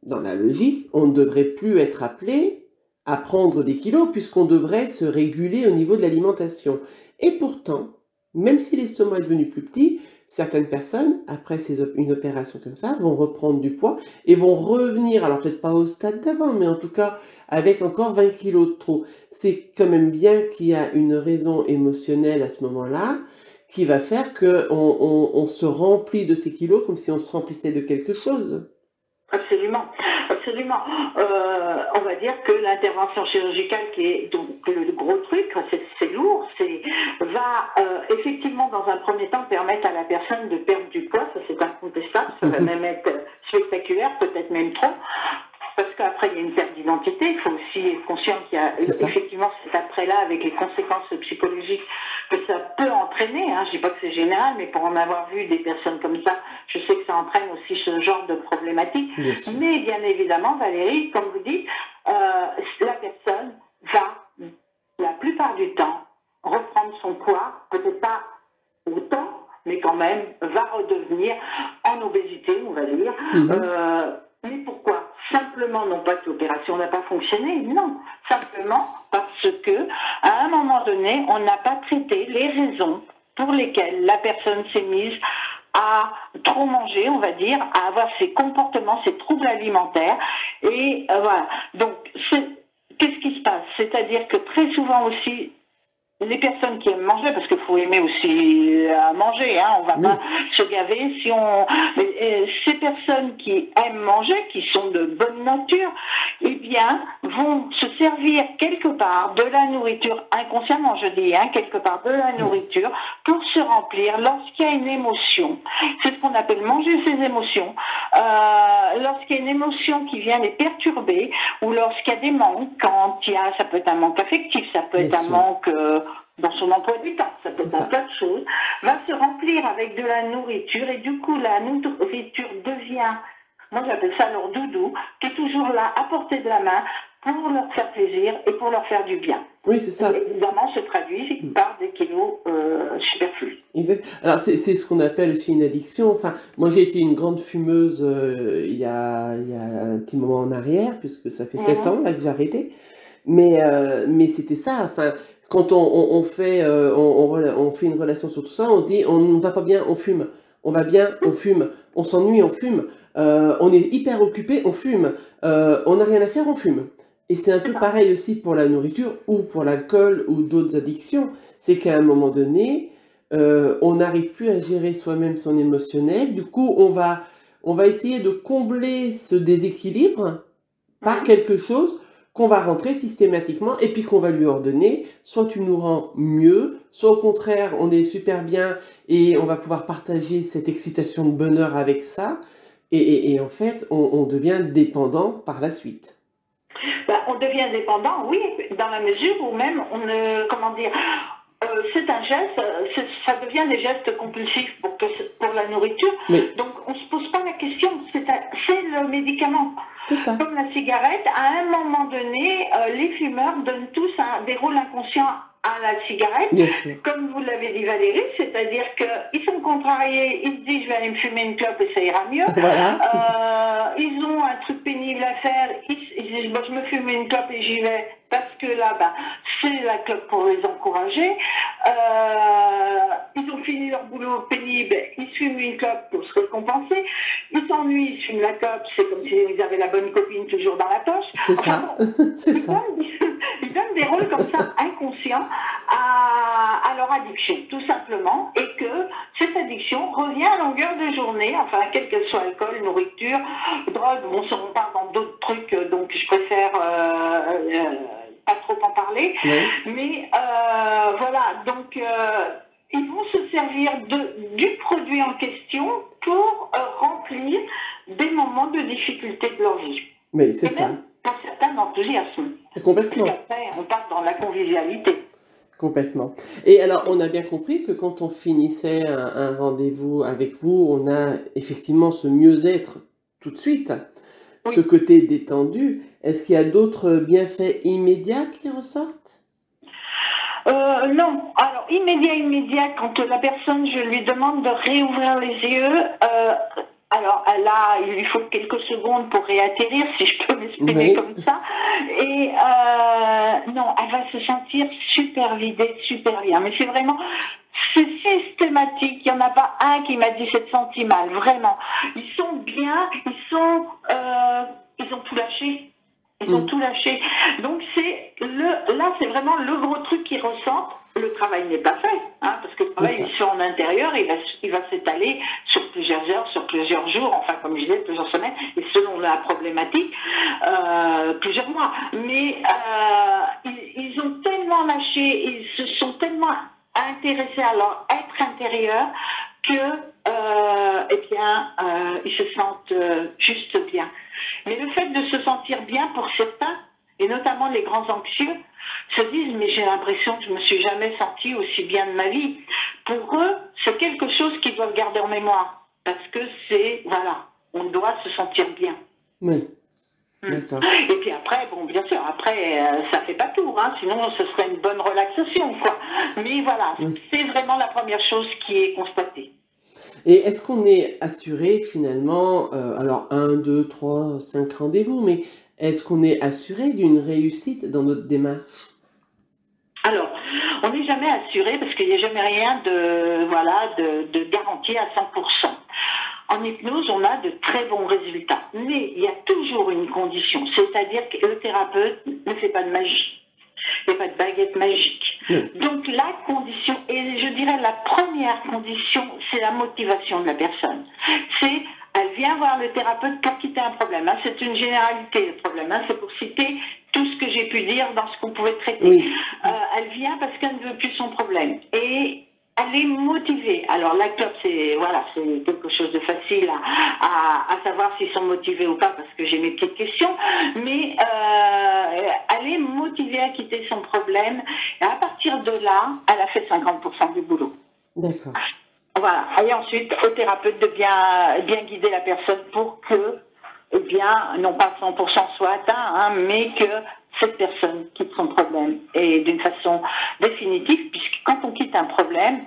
Speaker 1: on ne devrait plus être appelé à prendre des kilos, puisqu'on devrait se réguler au niveau de l'alimentation. Et pourtant, même si l'estomac est devenu plus petit, certaines personnes, après une opération comme ça, vont reprendre du poids et vont revenir, alors peut-être pas au stade d'avant, mais en tout cas avec encore 20 kilos de trop. C'est quand même bien qu'il y a une raison émotionnelle à ce moment-là, qui va faire qu'on se remplit de ces kilos comme si on se remplissait de quelque chose.
Speaker 2: absolument, absolument. On va dire que l'intervention chirurgicale, qui est donc le gros truc, c'est lourd, va effectivement dans un premier temps permettre à la personne de perdre du poids, ça c'est incontestable, ça va même être spectaculaire, peut-être même trop. Parce qu'après, il y a une perte d'identité. Il faut aussi être conscient qu'il y a effectivement cet après-là, avec les conséquences psychologiques que ça peut entraîner. Hein. Je ne dis pas que c'est général, mais pour en avoir vu des personnes comme ça, je sais que ça entraîne aussi ce genre de problématique. Mais bien évidemment, Valérie, comme vous dites, la personne va, la plupart du temps, reprendre son poids, peut-être pas autant, mais quand même, va redevenir en obésité, on va dire. Mais pourquoi? Simplement, non pas que l'opération n'a pas fonctionné, non. Simplement parce que, à un moment donné, on n'a pas traité les raisons pour lesquelles la personne s'est mise à trop manger, on va dire, à avoir ces comportements, ces troubles alimentaires. Et voilà. Donc, qu'est-ce qui se passe? C'est-à-dire que très souvent aussi, les personnes qui aiment manger, parce qu'il faut aimer aussi manger, hein, on va pas se gaver. Ces personnes qui aiment manger, qui sont de bonne nature, eh bien, vont se servir quelque part de la nourriture, inconsciemment je dis, hein, quelque part de la nourriture, pour se remplir lorsqu'il y a une émotion. C'est ce qu'on appelle manger ses émotions. Lorsqu'il y a une émotion qui vient les perturber, ou lorsqu'il y a des manques, ça peut être un manque affectif, ça peut être un manque dans son emploi du temps, ça peut être un tas de choses, va se remplir avec de la nourriture, et du coup la nourriture devient, moi j'appelle ça leur doudou, qui est toujours là à portée de la main pour leur faire plaisir et pour leur faire du bien.
Speaker 1: Oui, c'est ça.
Speaker 2: Et évidemment, se traduit par des kilos superflus.
Speaker 1: Exact. Alors, c'est ce qu'on appelle aussi une addiction. Enfin, moi, j'ai été une grande fumeuse il y a un petit moment en arrière, puisque ça fait 7 ans là, que j'ai arrêté. Mais c'était ça. Enfin, quand on fait une relation sur tout ça, on se dit, on ne va pas bien, on fume. On va bien, on fume. On s'ennuie, on fume. On est hyper occupé, on fume. On n'a rien à faire, on fume. Et c'est un peu pareil aussi pour la nourriture ou pour l'alcool ou d'autres addictions. C'est qu'à un moment donné, on n'arrive plus à gérer soi-même son émotionnel. Du coup, on va essayer de combler ce déséquilibre par quelque chose qu'on va rentrer systématiquement et puis qu'on va lui ordonner. Soit tu nous rends mieux, soit au contraire, on est super bien et on va pouvoir partager cette excitation de bonheur avec ça. Et en fait, on devient dépendant par la suite.
Speaker 2: On devient dépendant, oui, dans la mesure où même c'est un geste, ça devient des gestes compulsifs pour la nourriture. Donc on ne se pose pas la question, c'est le médicament.
Speaker 1: C'est ça.
Speaker 2: Comme la cigarette, à un moment donné, les fumeurs donnent tous des rôles inconscients à la cigarette.
Speaker 1: Bien sûr.
Speaker 2: Comme vous l'avez dit Valérie, c'est-à-dire qu'ils sont contrariés, ils se disent je vais aller me fumer une clope et ça ira mieux.
Speaker 1: Voilà.
Speaker 2: Ils ont un truc pénible à faire, ils disent je me fume une clope et j'y vais parce que là, c'est la clope pour les encourager. Ils ont fini leur boulot pénible, ils se fument une clope pour se récompenser. Ils s'ennuient, ils se fument la clope, c'est comme s'ils avaient la bonne copine toujours dans la poche.
Speaker 1: C'est ça. C'est ça.
Speaker 2: Ils donnent des rôles comme ça inconscients addiction, tout simplement, et que cette addiction revient à longueur de journée, enfin, quel qu'elle soit, alcool, nourriture, drogue, bon, on part dans d'autres trucs, donc je préfère pas trop en parler,
Speaker 1: Oui.
Speaker 2: mais voilà, donc ils vont se servir du produit en question pour remplir des moments de difficulté de leur vie.
Speaker 1: Mais c'est
Speaker 2: Et
Speaker 1: ça.
Speaker 2: même pour certains d'enthousiasme.
Speaker 1: Complètement.
Speaker 2: Parce qu'après, on part dans la convivialité.
Speaker 1: Complètement. Et alors, on a bien compris que quand on finissait un rendez-vous avec vous, on a effectivement ce mieux-être tout de suite, ce
Speaker 2: Oui.
Speaker 1: côté détendu. Est-ce qu'il y a d'autres bienfaits immédiats qui ressortent?
Speaker 2: Non. Alors, immédiat, quand la personne, je lui demande de réouvrir les yeux, alors là, il lui faut quelques secondes pour réatterrir, si je peux m'exprimer
Speaker 1: Oui.
Speaker 2: comme ça. Et non, elle va se sentir super vidée, super bien. Mais c'est vraiment, c'est systématique. Il n'y en a pas un qui m'a dit s'être senti mal, vraiment. Ils sont bien, ils ont tout lâché. Ils ont tout lâché. Donc là, c'est vraiment le gros truc qui ressort. Le travail n'est pas fait, hein, parce que le travail, il se fait en intérieur, il va s'étaler sur plusieurs heures, sur plusieurs jours, enfin, comme je disais, plusieurs semaines, et selon la problématique, plusieurs mois. Mais ils ont tellement lâché, ils se sont tellement intéressés à leur être intérieur que, eh bien, ils se sentent juste bien. Mais le fait de se sentir bien pour certains, et notamment les grands anxieux, se disent « mais j'ai l'impression que je ne me suis jamais senti aussi bien de ma vie ». Pour eux, c'est quelque chose qu'ils doivent garder en mémoire, parce que c'est, voilà, on doit se sentir bien.
Speaker 1: Oui. D'accord.
Speaker 2: Et puis après, bon, bien sûr, après, ça fait pas tout, hein, sinon ce serait une bonne relaxation, quoi. Mais voilà, c'est vraiment la première chose qui est constatée.
Speaker 1: Et est-ce qu'on est assuré finalement, alors 1, 2, 3, 5 rendez-vous, mais est-ce qu'on est assuré d'une réussite dans notre démarche?
Speaker 2: Alors, on n'est jamais assuré parce qu'il n'y a jamais rien de garanti à 100%. En hypnose, on a de très bons résultats. Mais il y a toujours une condition, c'est-à-dire que le thérapeute ne fait pas de magie. Il n'y a pas de baguette magique. Donc la condition, et je dirais la première condition, c'est la motivation de la personne. C'est, elle vient voir le thérapeute pour quitter un problème. Hein. C'est une généralité, le problème. Hein. C'est pour citer tout ce que j'ai pu dire dans ce qu'on pouvait traiter.
Speaker 1: Oui.
Speaker 2: Elle vient parce qu'elle ne veut plus son problème. Et elle est motivée. Alors la clope, c'est voilà, c'est quelque chose de facile à savoir s'ils sont motivés ou pas, parce que j'ai mes petites questions. Mais elle est motivée à quitter son problème. Et à partir de là, elle a fait 50% du boulot.
Speaker 1: D'accord.
Speaker 2: Voilà. Et ensuite, au thérapeute de bien guider la personne pour que, eh bien, non pas 100% soit atteint, hein, mais que cette personne quitte son problème, et d'une façon définitive, puisque quand on quitte un problème,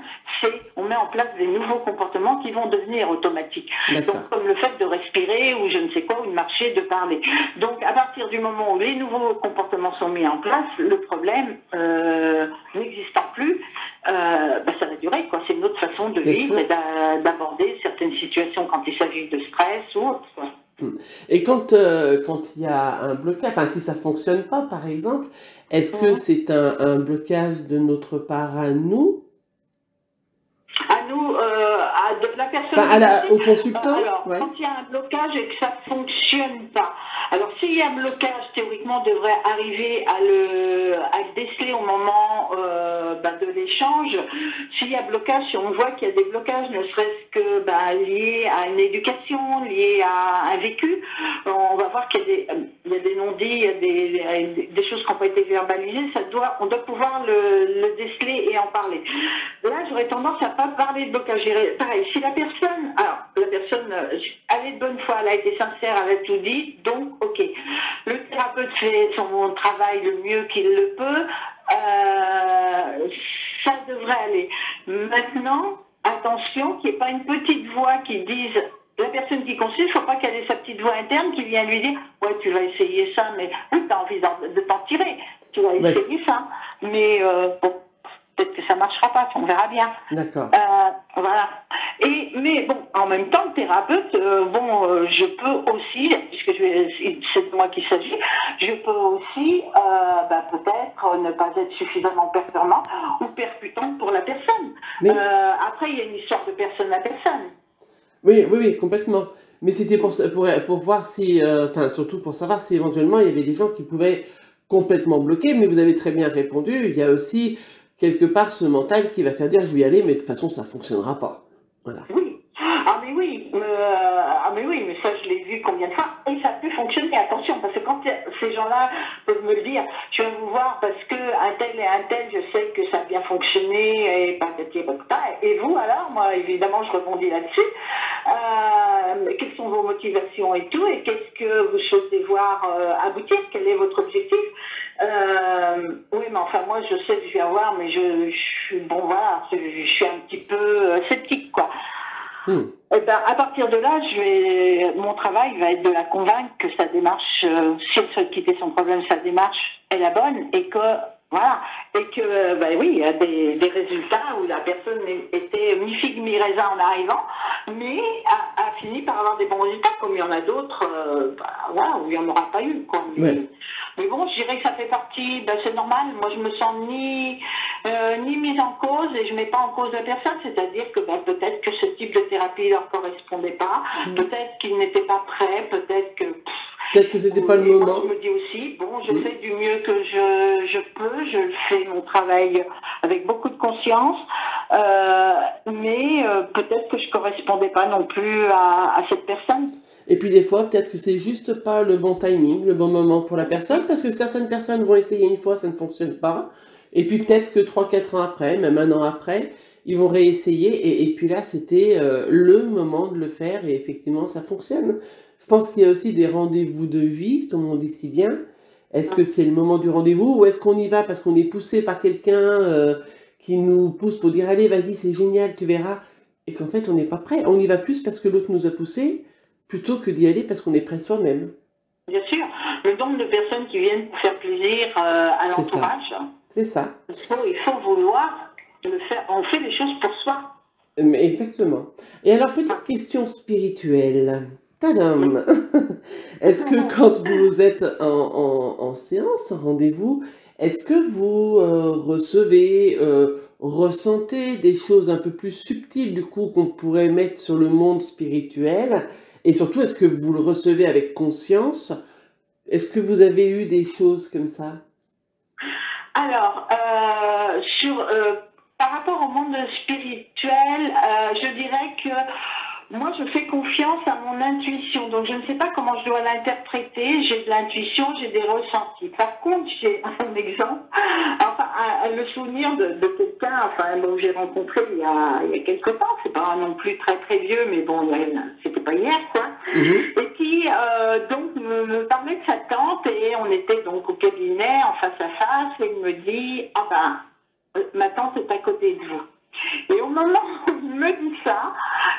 Speaker 2: on met en place des nouveaux comportements qui vont devenir automatiques. Donc, comme le fait de respirer, ou je ne sais quoi, ou de marcher, de parler. Donc, à partir du moment où les nouveaux comportements sont mis en place, le problème n'existant plus, ça va durer, quoi. C'est une autre façon de vivre et d'aborder certaines situations quand il s'agit de stress ou autre, quoi.
Speaker 1: Et quand il y a un blocage, enfin si ça ne fonctionne pas par exemple, est-ce que c'est un blocage de notre part à nous?
Speaker 2: À nous, de la personne.
Speaker 1: Enfin, au consultant?
Speaker 2: Alors, quand il y a un blocage et que ça ne fonctionne pas, alors s'il y a un blocage, théoriquement, on devrait arriver à le déceler au moment de l'échange. S'il y a blocage, si on voit qu'il y a des blocages, ne serait-ce que liés à une éducation, liés à un vécu, on va voir qu'il y a des non-dits, il y a des choses qui n'ont pas été verbalisées, on doit pouvoir le déceler et en parler. Là, j'aurais tendance à pas parler de blocage. Pareil, si la personne, elle est de bonne foi, elle a été sincère, elle a tout dit, donc ok. Le thérapeute fait son travail le mieux qu'il le peut, ça devrait aller. Maintenant, attention, qu'il n'y ait pas une petite voix qui dise, la personne qui consulte, il ne faut pas qu'elle ait sa petite voix interne qui vient lui dire, ouais, tu vas essayer ça, mais oui, tu as envie de t'en tirer, tu vas essayer ça, mais bon, peut-être que ça marchera pas, on verra bien.
Speaker 1: D'accord.
Speaker 2: Voilà. Mais bon, en même temps, le thérapeute, je peux aussi, puisque c'est de moi qu'il s'agit, je peux aussi peut-être ne pas être suffisamment performant ou percutant pour la personne.
Speaker 1: Mais...
Speaker 2: après, il y a une histoire de personne à personne.
Speaker 1: Oui, complètement. Mais c'était pour voir si, enfin surtout pour savoir si éventuellement il y avait des gens qui pouvaient complètement bloquer, mais vous avez très bien répondu, il y a aussi quelque part ce mental qui va faire dire je vais y aller, mais de toute façon ça ne fonctionnera pas. Voilà.
Speaker 2: Oui, mais oui, mais ça je l'ai vu combien de fois, et ça peut fonctionner, attention, parce que quand ces gens-là peuvent me le dire, je viens vous voir parce que un tel et un tel, je sais que ça a bien fonctionné, et patati et patata, et vous alors, moi évidemment je rebondis là-dessus, quelles sont vos motivations et tout, et qu'est-ce que vous souhaitez voir aboutir, quel est votre objectif? Oui, mais enfin moi je sais que je viens voir, mais je suis un petit peu sceptique, quoi. Et ben, à partir de là, mon travail va être de la convaincre que sa démarche, si elle souhaite quitter son problème, sa démarche est la bonne, et que voilà, et que oui, il y a des résultats où la personne était mi-figue mi-raisin en arrivant, mais a fini par avoir des bons résultats, comme il y en a d'autres, où il n'y en aura pas eu, quoi. Mais bon, je dirais que ça fait partie, c'est normal. Moi, je me sens ni mise en cause, et je ne mets pas en cause la personne. C'est-à-dire que peut-être que ce type de thérapie ne leur correspondait pas, peut-être qu'ils n'étaient pas prêts, peut-être que
Speaker 1: c'était pas le moment.
Speaker 2: Je me dis aussi, bon, je fais du mieux que je peux, je fais mon travail avec beaucoup de conscience, mais peut-être que je ne correspondais pas non plus à cette personne.
Speaker 1: Et puis des fois, peut-être que c'est juste pas le bon timing, le bon moment pour la personne, parce que certaines personnes vont essayer une fois, ça ne fonctionne pas. Et puis peut-être que 3-4 ans après, même un an après, ils vont réessayer. Et puis là, c'était le moment de le faire, et effectivement, ça fonctionne. Je pense qu'il y a aussi des rendez-vous de vie, comme on dit si bien. Est-ce que c'est le moment du rendez-vous, ou est-ce qu'on y va parce qu'on est poussé par quelqu'un qui nous pousse pour dire « Allez, vas-y, c'est génial, tu verras », et qu'en fait, on n'est pas prêt. On y va plus parce que l'autre nous a poussé, plutôt que d'y aller parce qu'on est prêt soi-même.
Speaker 2: Bien sûr, le nombre de personnes qui viennent pour faire plaisir à l'entourage.
Speaker 1: C'est ça.
Speaker 2: Il faut vouloir le faire. On fait les choses pour soi.
Speaker 1: Exactement. Et alors, petite question spirituelle. Tadam! Est-ce que quand vous êtes en séance, en rendez-vous, est-ce que vous recevez, ressentez des choses un peu plus subtiles du coup qu'on pourrait mettre sur le monde spirituel? Et surtout, est-ce que vous le recevez avec conscience? Est-ce que vous avez eu des choses comme ça?
Speaker 2: Alors, par rapport au monde spirituel, je dirais que moi, je fais confiance à mon intuition. Donc, je ne sais pas comment je dois l'interpréter. J'ai de l'intuition, j'ai des ressentis. Par contre, j'ai un exemple, le souvenir de quelqu'un, que j'ai rencontré il y a quelques temps. C'est pas non plus très très vieux, mais bon, c'était pas hier, quoi. Et qui donc me parlait de sa tante, et on était donc au cabinet en face à face, et il me dit ma tante est à côté de vous. Et au moment où il me dit ça,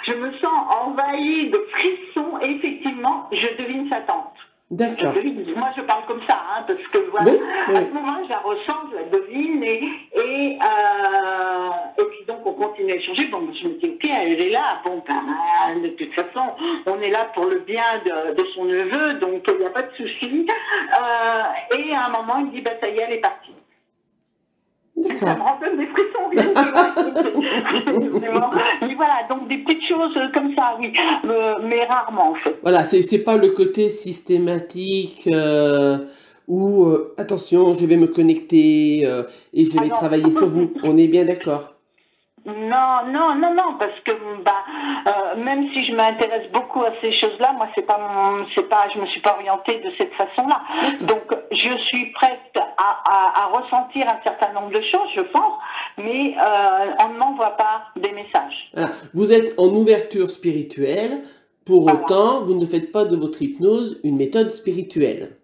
Speaker 2: je me sens envahie de frissons, et effectivement, je devine sa tante.
Speaker 1: D'accord.
Speaker 2: Moi, je parle comme ça, parce que voilà, à ce moment, je la ressens, je la devine, et puis donc on continue à échanger. Bon, je me dis, ok, elle est là. Bon, de toute façon, on est là pour le bien de son neveu, donc il n'y a pas de souci. Et à un moment, il me dit, ça y est, elle est partie. Ça me rappelle des frissons, rien mais voilà, donc des petites choses comme ça, oui, mais rarement en fait.
Speaker 1: Voilà, c'est pas le côté systématique où attention, je vais me connecter et je vais travailler sur vous. On est bien d'accord?
Speaker 2: Non, parce que même si je m'intéresse beaucoup à ces choses-là, moi je me suis pas orientée de cette façon-là. Donc je suis prête à ressentir un certain nombre de choses, je pense, mais on ne m'envoie pas des messages.
Speaker 1: Voilà. Vous êtes en ouverture spirituelle, pour autant vous ne faites pas de votre hypnose une méthode spirituelle.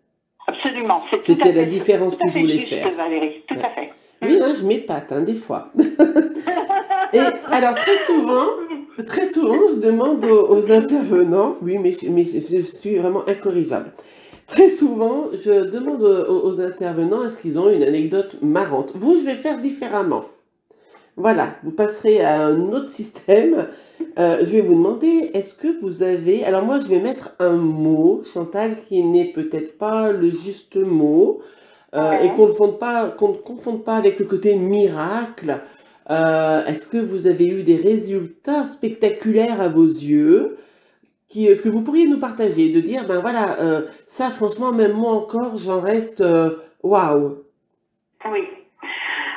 Speaker 2: Absolument.
Speaker 1: C'était la différence que je voulais faire.
Speaker 2: Valérie, tout à fait.
Speaker 1: Oui, je m'épate, des fois. Et alors, très souvent, je demande aux intervenants, oui, mais je suis vraiment incorrigeable. Très souvent, je demande aux intervenants est-ce qu'ils ont une anecdote marrante. Vous, je vais faire différemment. voilà, vous passerez à un autre système. Je vais vous demander, est-ce que vous avez... Alors moi, je vais mettre un mot, Chantal, qui n'est peut-être pas le juste mot, et
Speaker 2: Ouais.
Speaker 1: qu'on ne confonde pas avec le côté miracle. Est-ce que vous avez eu des résultats spectaculaires à vos yeux que vous pourriez nous partager, de dire, ben voilà, ça franchement, même moi encore, j'en reste waouh.
Speaker 2: Oui.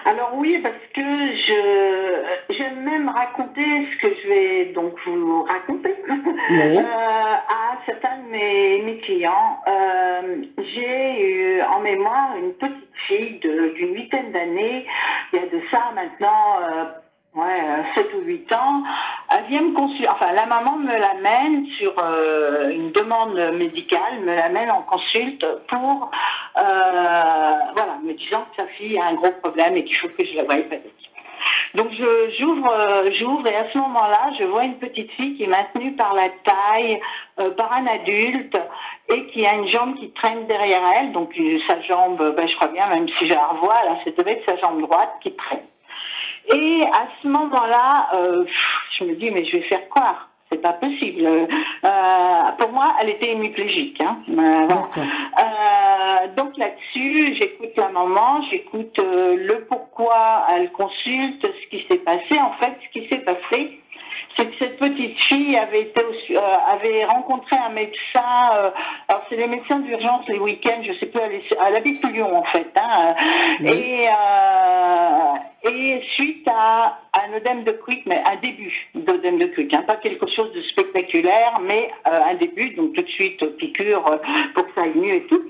Speaker 2: Alors oui, parce que j'aime même raconter ce que je vais donc vous raconter
Speaker 1: Oui,
Speaker 2: à certains de mes clients. J'ai eu en mémoire une petite fille d'une huitaine d'années, il y a de ça maintenant 7 ou 8 ans. Elle vient me consulter, enfin la maman me l'amène sur une demande médicale, me l'amène en consulte pour voilà, me disant que sa fille a un gros problème et qu'il faut que je la voie pédiatre. Donc j'ouvre et à ce moment-là, je vois une petite fille qui est maintenue par la taille par un adulte et qui a une jambe qui traîne derrière elle. Donc sa jambe, ben, je crois bien, même si je la revois, là, c'est peut-être sa jambe droite qui traîne. Et à ce moment-là, je me dis, mais je vais faire quoi? C'est pas possible. Pour moi, elle était hémiplégique. Hein. Voilà.
Speaker 1: d'accord.
Speaker 2: Donc là-dessus, j'écoute la maman, j'écoute le pourquoi elle consulte, ce qui s'est passé. En fait, ce qui s'est passé, c'est que cette petite fille avait rencontré un médecin. Alors c'est les médecins d'urgence les week-ends, je sais plus, elle habite Lyon en fait. Hein,
Speaker 1: Oui,
Speaker 2: et suite à un œdème de Quick, mais un début d'œdème de Quick, hein, pas quelque chose de spectaculaire, mais un début, donc tout de suite piqûre pour que ça aille mieux et tout.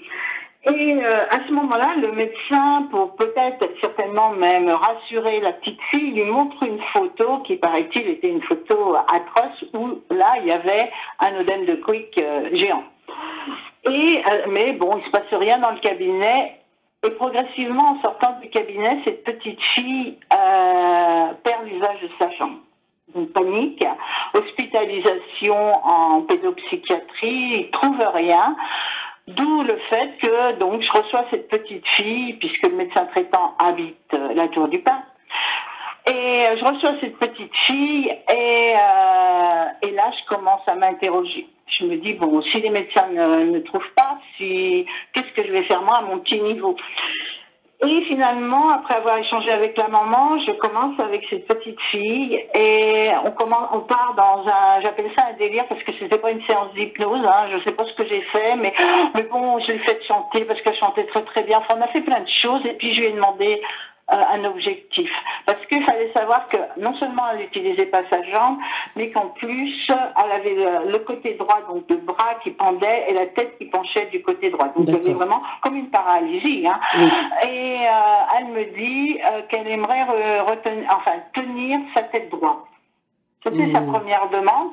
Speaker 2: Et à ce moment-là, le médecin, pour peut-être certainement même rassurer la petite fille, lui montre une photo qui, paraît-il, était une photo atroce où là, il y avait un œdème de Quick géant. Mais bon, il se passe rien dans le cabinet. Et progressivement, en sortant du cabinet, cette petite fille perd l'usage de sa jambe. Une panique, hospitalisation en pédopsychiatrie, il trouve rien. D'où le fait que donc je reçois cette petite fille, puisque le médecin traitant habite la Tour du Pin. Et je reçois cette petite fille et là je commence à m'interroger. Je me dis, bon, si les médecins ne trouvent pas, qu'est-ce que je vais faire moi à mon petit niveau? Et finalement, après avoir échangé avec la maman, je commence avec cette petite fille et on part dans j'appelle ça un délire parce que c'était pas une séance d'hypnose, hein, je sais pas ce que j'ai fait, mais bon, je l'ai fait chanter parce qu'elle chantait très très bien. Enfin, on a fait plein de choses et puis je lui ai demandé un objectif. Parce qu'il fallait savoir que non seulement elle n'utilisait pas sa jambe, mais qu'en plus, elle avait le côté droit, donc le bras qui pendait et la tête qui penchait du côté droit. Donc elle avait
Speaker 1: d'accord.
Speaker 2: vraiment comme une paralysie. Hein.
Speaker 1: Oui.
Speaker 2: Et elle me dit qu'elle aimerait tenir sa tête droite. C'était sa
Speaker 1: Hmm,
Speaker 2: première demande.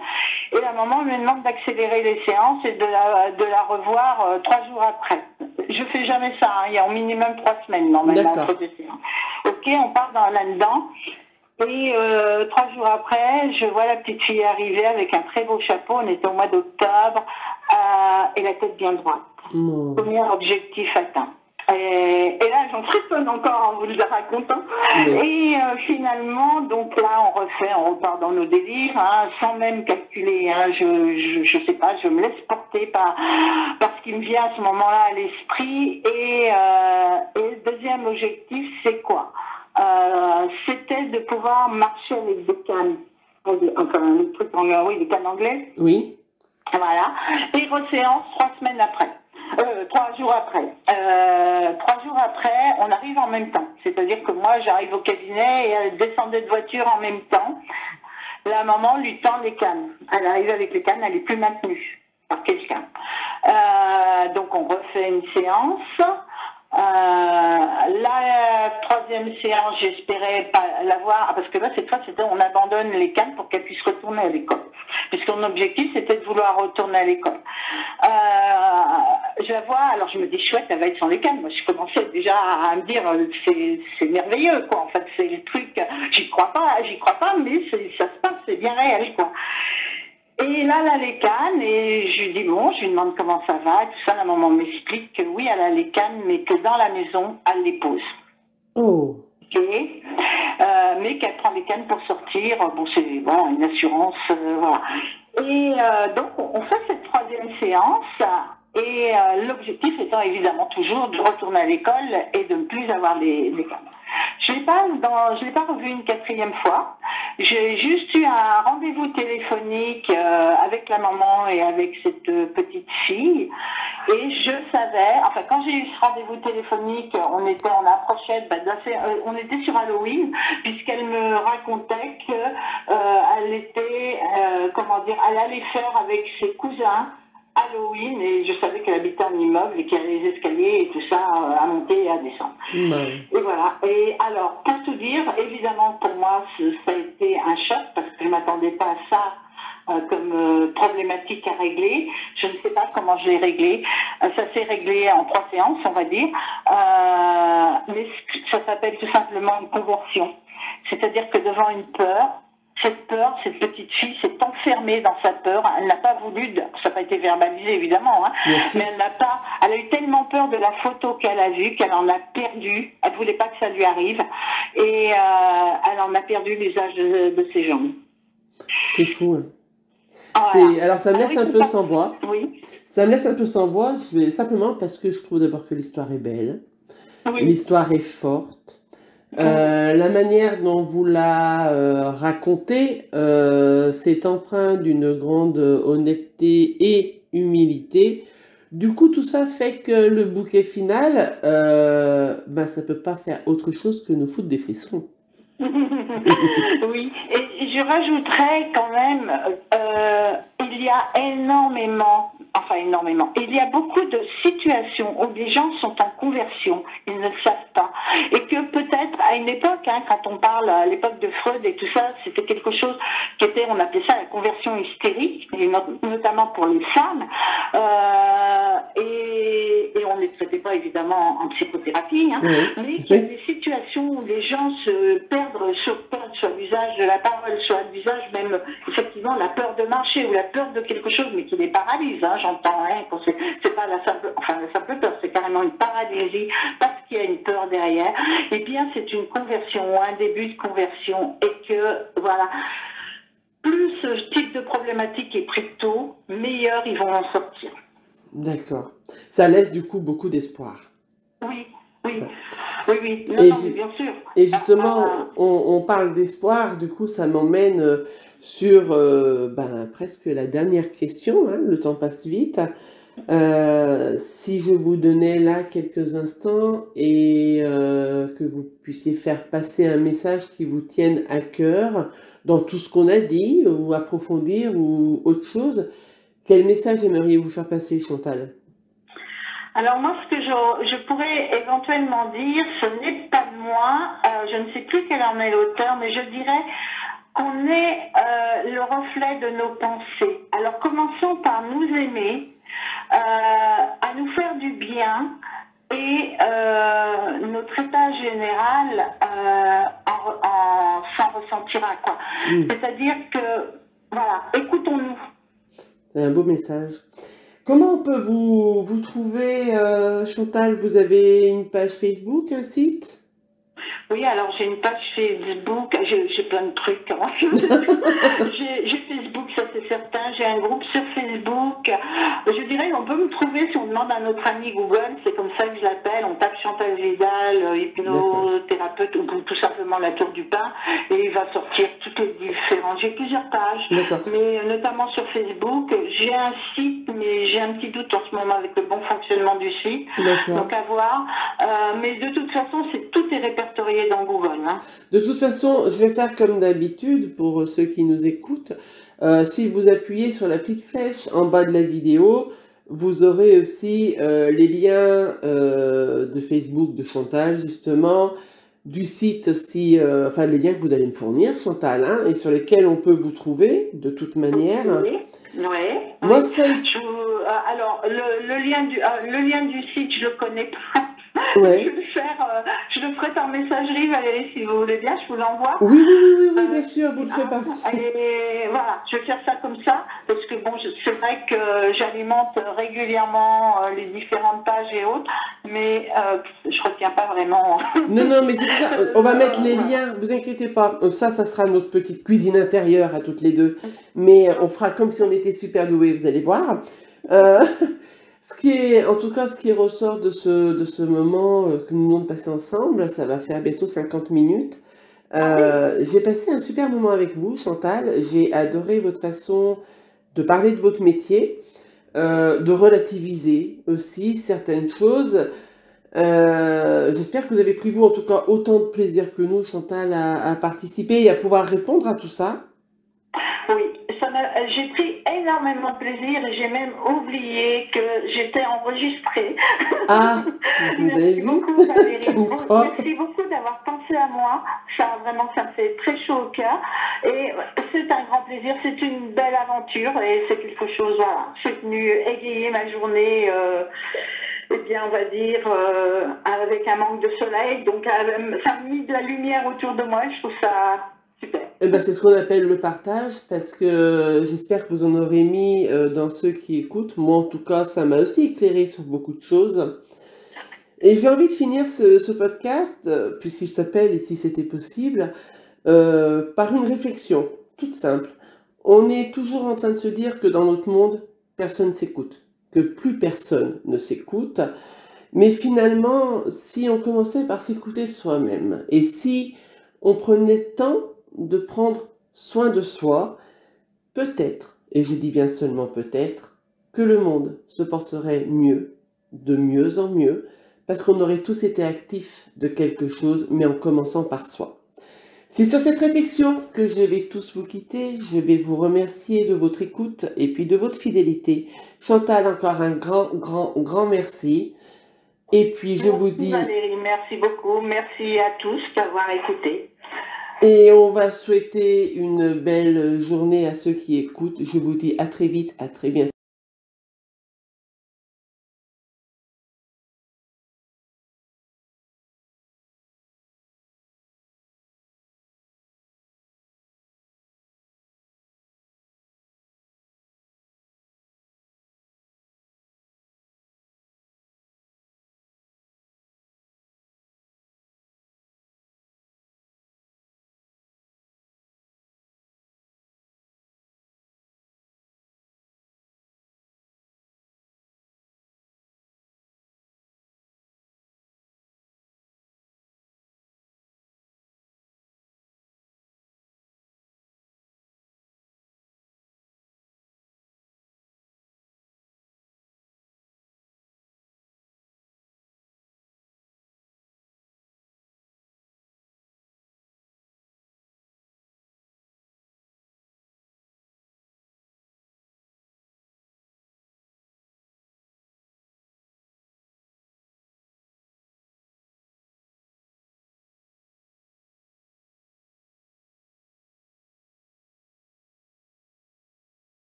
Speaker 2: Et la maman me demande d'accélérer les séances et de la revoir 3 jours après. Je fais jamais ça. Hein. Il y a au minimum 3 semaines normalement entre
Speaker 1: d'accord.
Speaker 2: deux séances. Ok, on part là-dedans. Et 3 jours après, je vois la petite fille arriver avec un très beau chapeau. On était au mois d'octobre et la tête bien droite.
Speaker 1: Hmm,
Speaker 2: Premier objectif atteint. Et là, j'en frissonne encore en vous le racontant.
Speaker 1: oui,
Speaker 2: Et finalement, donc là, on repart dans nos délires, hein, sans même calculer. Hein, je sais pas, je me laisse porter par ce qui me vient à ce moment-là à l'esprit. Et le deuxième objectif, c'est quoi? C'était de pouvoir marcher avec des cannes. Enfin, les trucs oui, les cannes anglaises.
Speaker 1: oui,
Speaker 2: Voilà. Et reséance 3 semaines après. 3 jours après. 3 jours après, on arrive en même temps. C'est-à-dire que moi, j'arrive au cabinet et elle descendait de voiture en même temps. La maman lui tend les cannes. Elle arrive avec les cannes, elle n'est plus maintenue par quelqu'un. Donc on refait une séance. La troisième séance, j'espérais pas l'avoir, parce que là, cette fois, on abandonne les cannes pour qu'elle puisse retourner à l'école. Puisque mon objectif, c'était de vouloir retourner à l'école. Je la vois, alors je me dis, chouette, elle va être sans les cannes. Moi, je commençais déjà à me dire, c'est merveilleux, quoi. En fait, c'est le truc, j'y crois pas, mais ça se passe, c'est bien réel, quoi. Et là, elle a les cannes, et je lui dis, bon, je lui demande comment ça va, et tout ça. La maman m'explique que oui, elle a les cannes, mais que dans la maison, elle les pose.
Speaker 1: oh,
Speaker 2: Ok. mais qu'elle prend les cannes pour sortir. Bon, c'est voilà, une assurance, voilà. Et donc, on fait cette troisième séance. Et l'objectif étant évidemment toujours de retourner à l'école et de ne plus avoir les cannes. Je l'ai pas revu une quatrième fois. J'ai juste eu un rendez-vous téléphonique avec la maman et avec cette petite fille. Et je savais, enfin quand j'ai eu ce rendez-vous téléphonique, on approchait, on était sur Halloween, puisqu'elle me racontait que elle était, elle allait faire avec ses cousins Halloween, et je savais qu'elle habitait en immeuble et qu'il y avait les escaliers et tout ça à monter et à descendre. Et voilà. Et alors, pour tout dire, évidemment, pour moi, ça a été un choc parce que je ne m'attendais pas à ça comme problématique à régler. Je ne sais pas comment je l'ai réglé. Ça s'est réglé en 3 séances, on va dire. Mais ça s'appelle tout simplement une conversion. C'est-à-dire que devant une peur, cette petite fille s'est enfermée dans sa peur. Elle n'a pas voulu, ça n'a pas été verbalisé évidemment, hein, mais elle a eu tellement peur de la photo qu'elle a vue qu'elle en a perdu. Elle ne voulait pas que ça lui arrive et elle en a perdu l'usage de ses jambes.
Speaker 1: C'est fou. Hein. Voilà. Alors ça me laisse un peu sans voix.
Speaker 2: Oui.
Speaker 1: Ça me laisse un peu sans voix, simplement parce que je trouve d'abord que l'histoire est belle, l'histoire est forte. La manière dont vous la racontez, c'est empreint d'une grande honnêteté et humilité. Du coup, tout ça fait que le bouquet final, ça peut pas faire autre chose que nous foutre des frissons.
Speaker 2: Oui, et je rajouterais quand même, il y a énormément, il y a beaucoup de situations où les gens sont en conversion, ils ne le savent pas. Et que peut-être à une époque, hein, quand on parle à l'époque de Freud et tout ça, c'était quelque chose qui était, on appelait ça la conversion hystérique, et notamment pour les femmes. Et on ne les traitait pas évidemment en psychothérapie, hein, mais il y a des situations où les gens se perdent soit l'usage de la parole, soit l'usage même, effectivement, la peur de marcher ou la peur de quelque chose, mais qui les paralyse, hein, j'entends, hein, c'est pas la simple peur, c'est carrément une paralysie parce qu'il y a une peur derrière. Eh bien, c'est une conversion ou un début de conversion et que, voilà, plus ce type de problématique est pris tôt, meilleur ils vont en sortir.
Speaker 1: D'accord. Ça laisse du coup beaucoup d'espoir.
Speaker 2: Oui. Non, mais bien sûr.
Speaker 1: Et justement, on parle d'espoir, du coup, ça m'emmène sur presque la dernière question, hein, le temps passe vite. Si je vous donnais là quelques instants et que vous puissiez faire passer un message qui vous tienne à cœur dans tout ce qu'on a dit, ou approfondir, ou autre chose, quel message aimeriez-vous faire passer, Chantal ?
Speaker 2: Alors moi, ce que je pourrais éventuellement dire, ce n'est pas de moi, je ne sais plus quel en est l'auteur, mais je dirais qu'on est le reflet de nos pensées. Alors commençons par nous aimer, à nous faire du bien, et notre état général s'en ressentira, quoi. C'est-à-dire que, voilà, écoutons-nous.
Speaker 1: C'est un beau message. Comment on peut vous trouver, Chantal? Vous avez une page Facebook, un site?
Speaker 2: Oui, alors j'ai une page Facebook, j'ai plein de trucs. J'ai Facebook, ça c'est certain, j'ai un groupe sur Facebook. Je dirais on peut me trouver si on demande à notre ami Google, c'est comme ça que je l'appelle, on tape Chantal Vidal, hypnothérapeute ou tout simplement la Tour du Pin, et il va sortir toutes les différentes. J'ai plusieurs pages, mais notamment sur Facebook. J'ai un site, mais j'ai un petit doute en ce moment avec le bon fonctionnement du site, donc à voir. Mais de toute façon, tout est répertorié dans Google. Hein.
Speaker 1: De toute façon, je vais faire comme d'habitude pour ceux qui nous écoutent. Si vous appuyez sur la petite flèche en bas de la vidéo, vous aurez aussi les liens de Facebook de Chantal, justement, du site aussi, les liens que vous allez me fournir, Chantal, hein, et sur lesquels on peut vous trouver de toute manière.
Speaker 2: Moi, alors, le lien du site, je le connais pas. Je le ferai par messagerie, Valérie, si vous voulez bien, je vous l'envoie.
Speaker 1: Oui, bien sûr, vous le faites pas.
Speaker 2: Et voilà, je vais faire ça comme ça, parce que bon, c'est le vrai que j'alimente régulièrement les différentes pages et autres, mais je retiens pas vraiment.
Speaker 1: Non, non, mais c'est pour ça, on va mettre les liens, vous inquiétez pas. Ça sera notre petite cuisine intérieure à toutes les deux. Mais on fera comme si on était super doués, vous allez voir. En tout cas, ce qui ressort de ce moment que nous venons de passer ensemble, ça va faire bientôt 50 minutes. J'ai passé un super moment avec vous, Chantal. J'ai adoré votre façon de parler de votre métier, de relativiser aussi certaines choses. J'espère que vous avez pris, vous, en tout cas, autant de plaisir que nous, Chantal, à participer et à pouvoir répondre à tout ça.
Speaker 2: Oui, j'ai pris énormément de plaisir et j'ai même oublié que j'étais enregistrée.
Speaker 1: Ah, vous avez
Speaker 2: Merci
Speaker 1: vu?
Speaker 2: beaucoup, Valérie.
Speaker 1: Quoi?
Speaker 2: Merci beaucoup d'avoir pensé à moi. Ça, vraiment, ça me fait très chaud au cœur. Et c'est un grand plaisir, c'est une belle aventure et c'est quelque chose, voilà. C'est venu égayer ma journée. Eh bien, on va dire, avec un manque de soleil. Donc, ça a mis de la lumière autour de moi. Je trouve ça super.
Speaker 1: Eh ben, c'est ce qu'on appelle le partage, parce que j'espère que vous en aurez mis dans ceux qui écoutent. Moi, en tout cas, ça m'a aussi éclairé sur beaucoup de choses. Et j'ai envie de finir ce podcast, puisqu'il s'appelle « Et si c'était possible », par une réflexion toute simple. On est toujours en train de se dire que dans notre monde, personne ne s'écoute, que plus personne ne s'écoute. Mais finalement, si on commençait par s'écouter soi-même, et si on prenait le temps de prendre soin de soi, peut-être, et je dis bien seulement peut-être, que le monde se porterait mieux, de mieux en mieux, parce qu'on aurait tous été actifs de quelque chose, mais en commençant par soi. C'est sur cette réflexion que je vais tous vous quitter. Je vais vous remercier de votre écoute et puis de votre fidélité. Chantal, encore un grand merci. Et puis je vous dis...
Speaker 2: Valérie, merci beaucoup. Merci à tous d'avoir écouté.
Speaker 1: Et on va souhaiter une belle journée à ceux qui écoutent. Je vous dis à très vite, à très bientôt.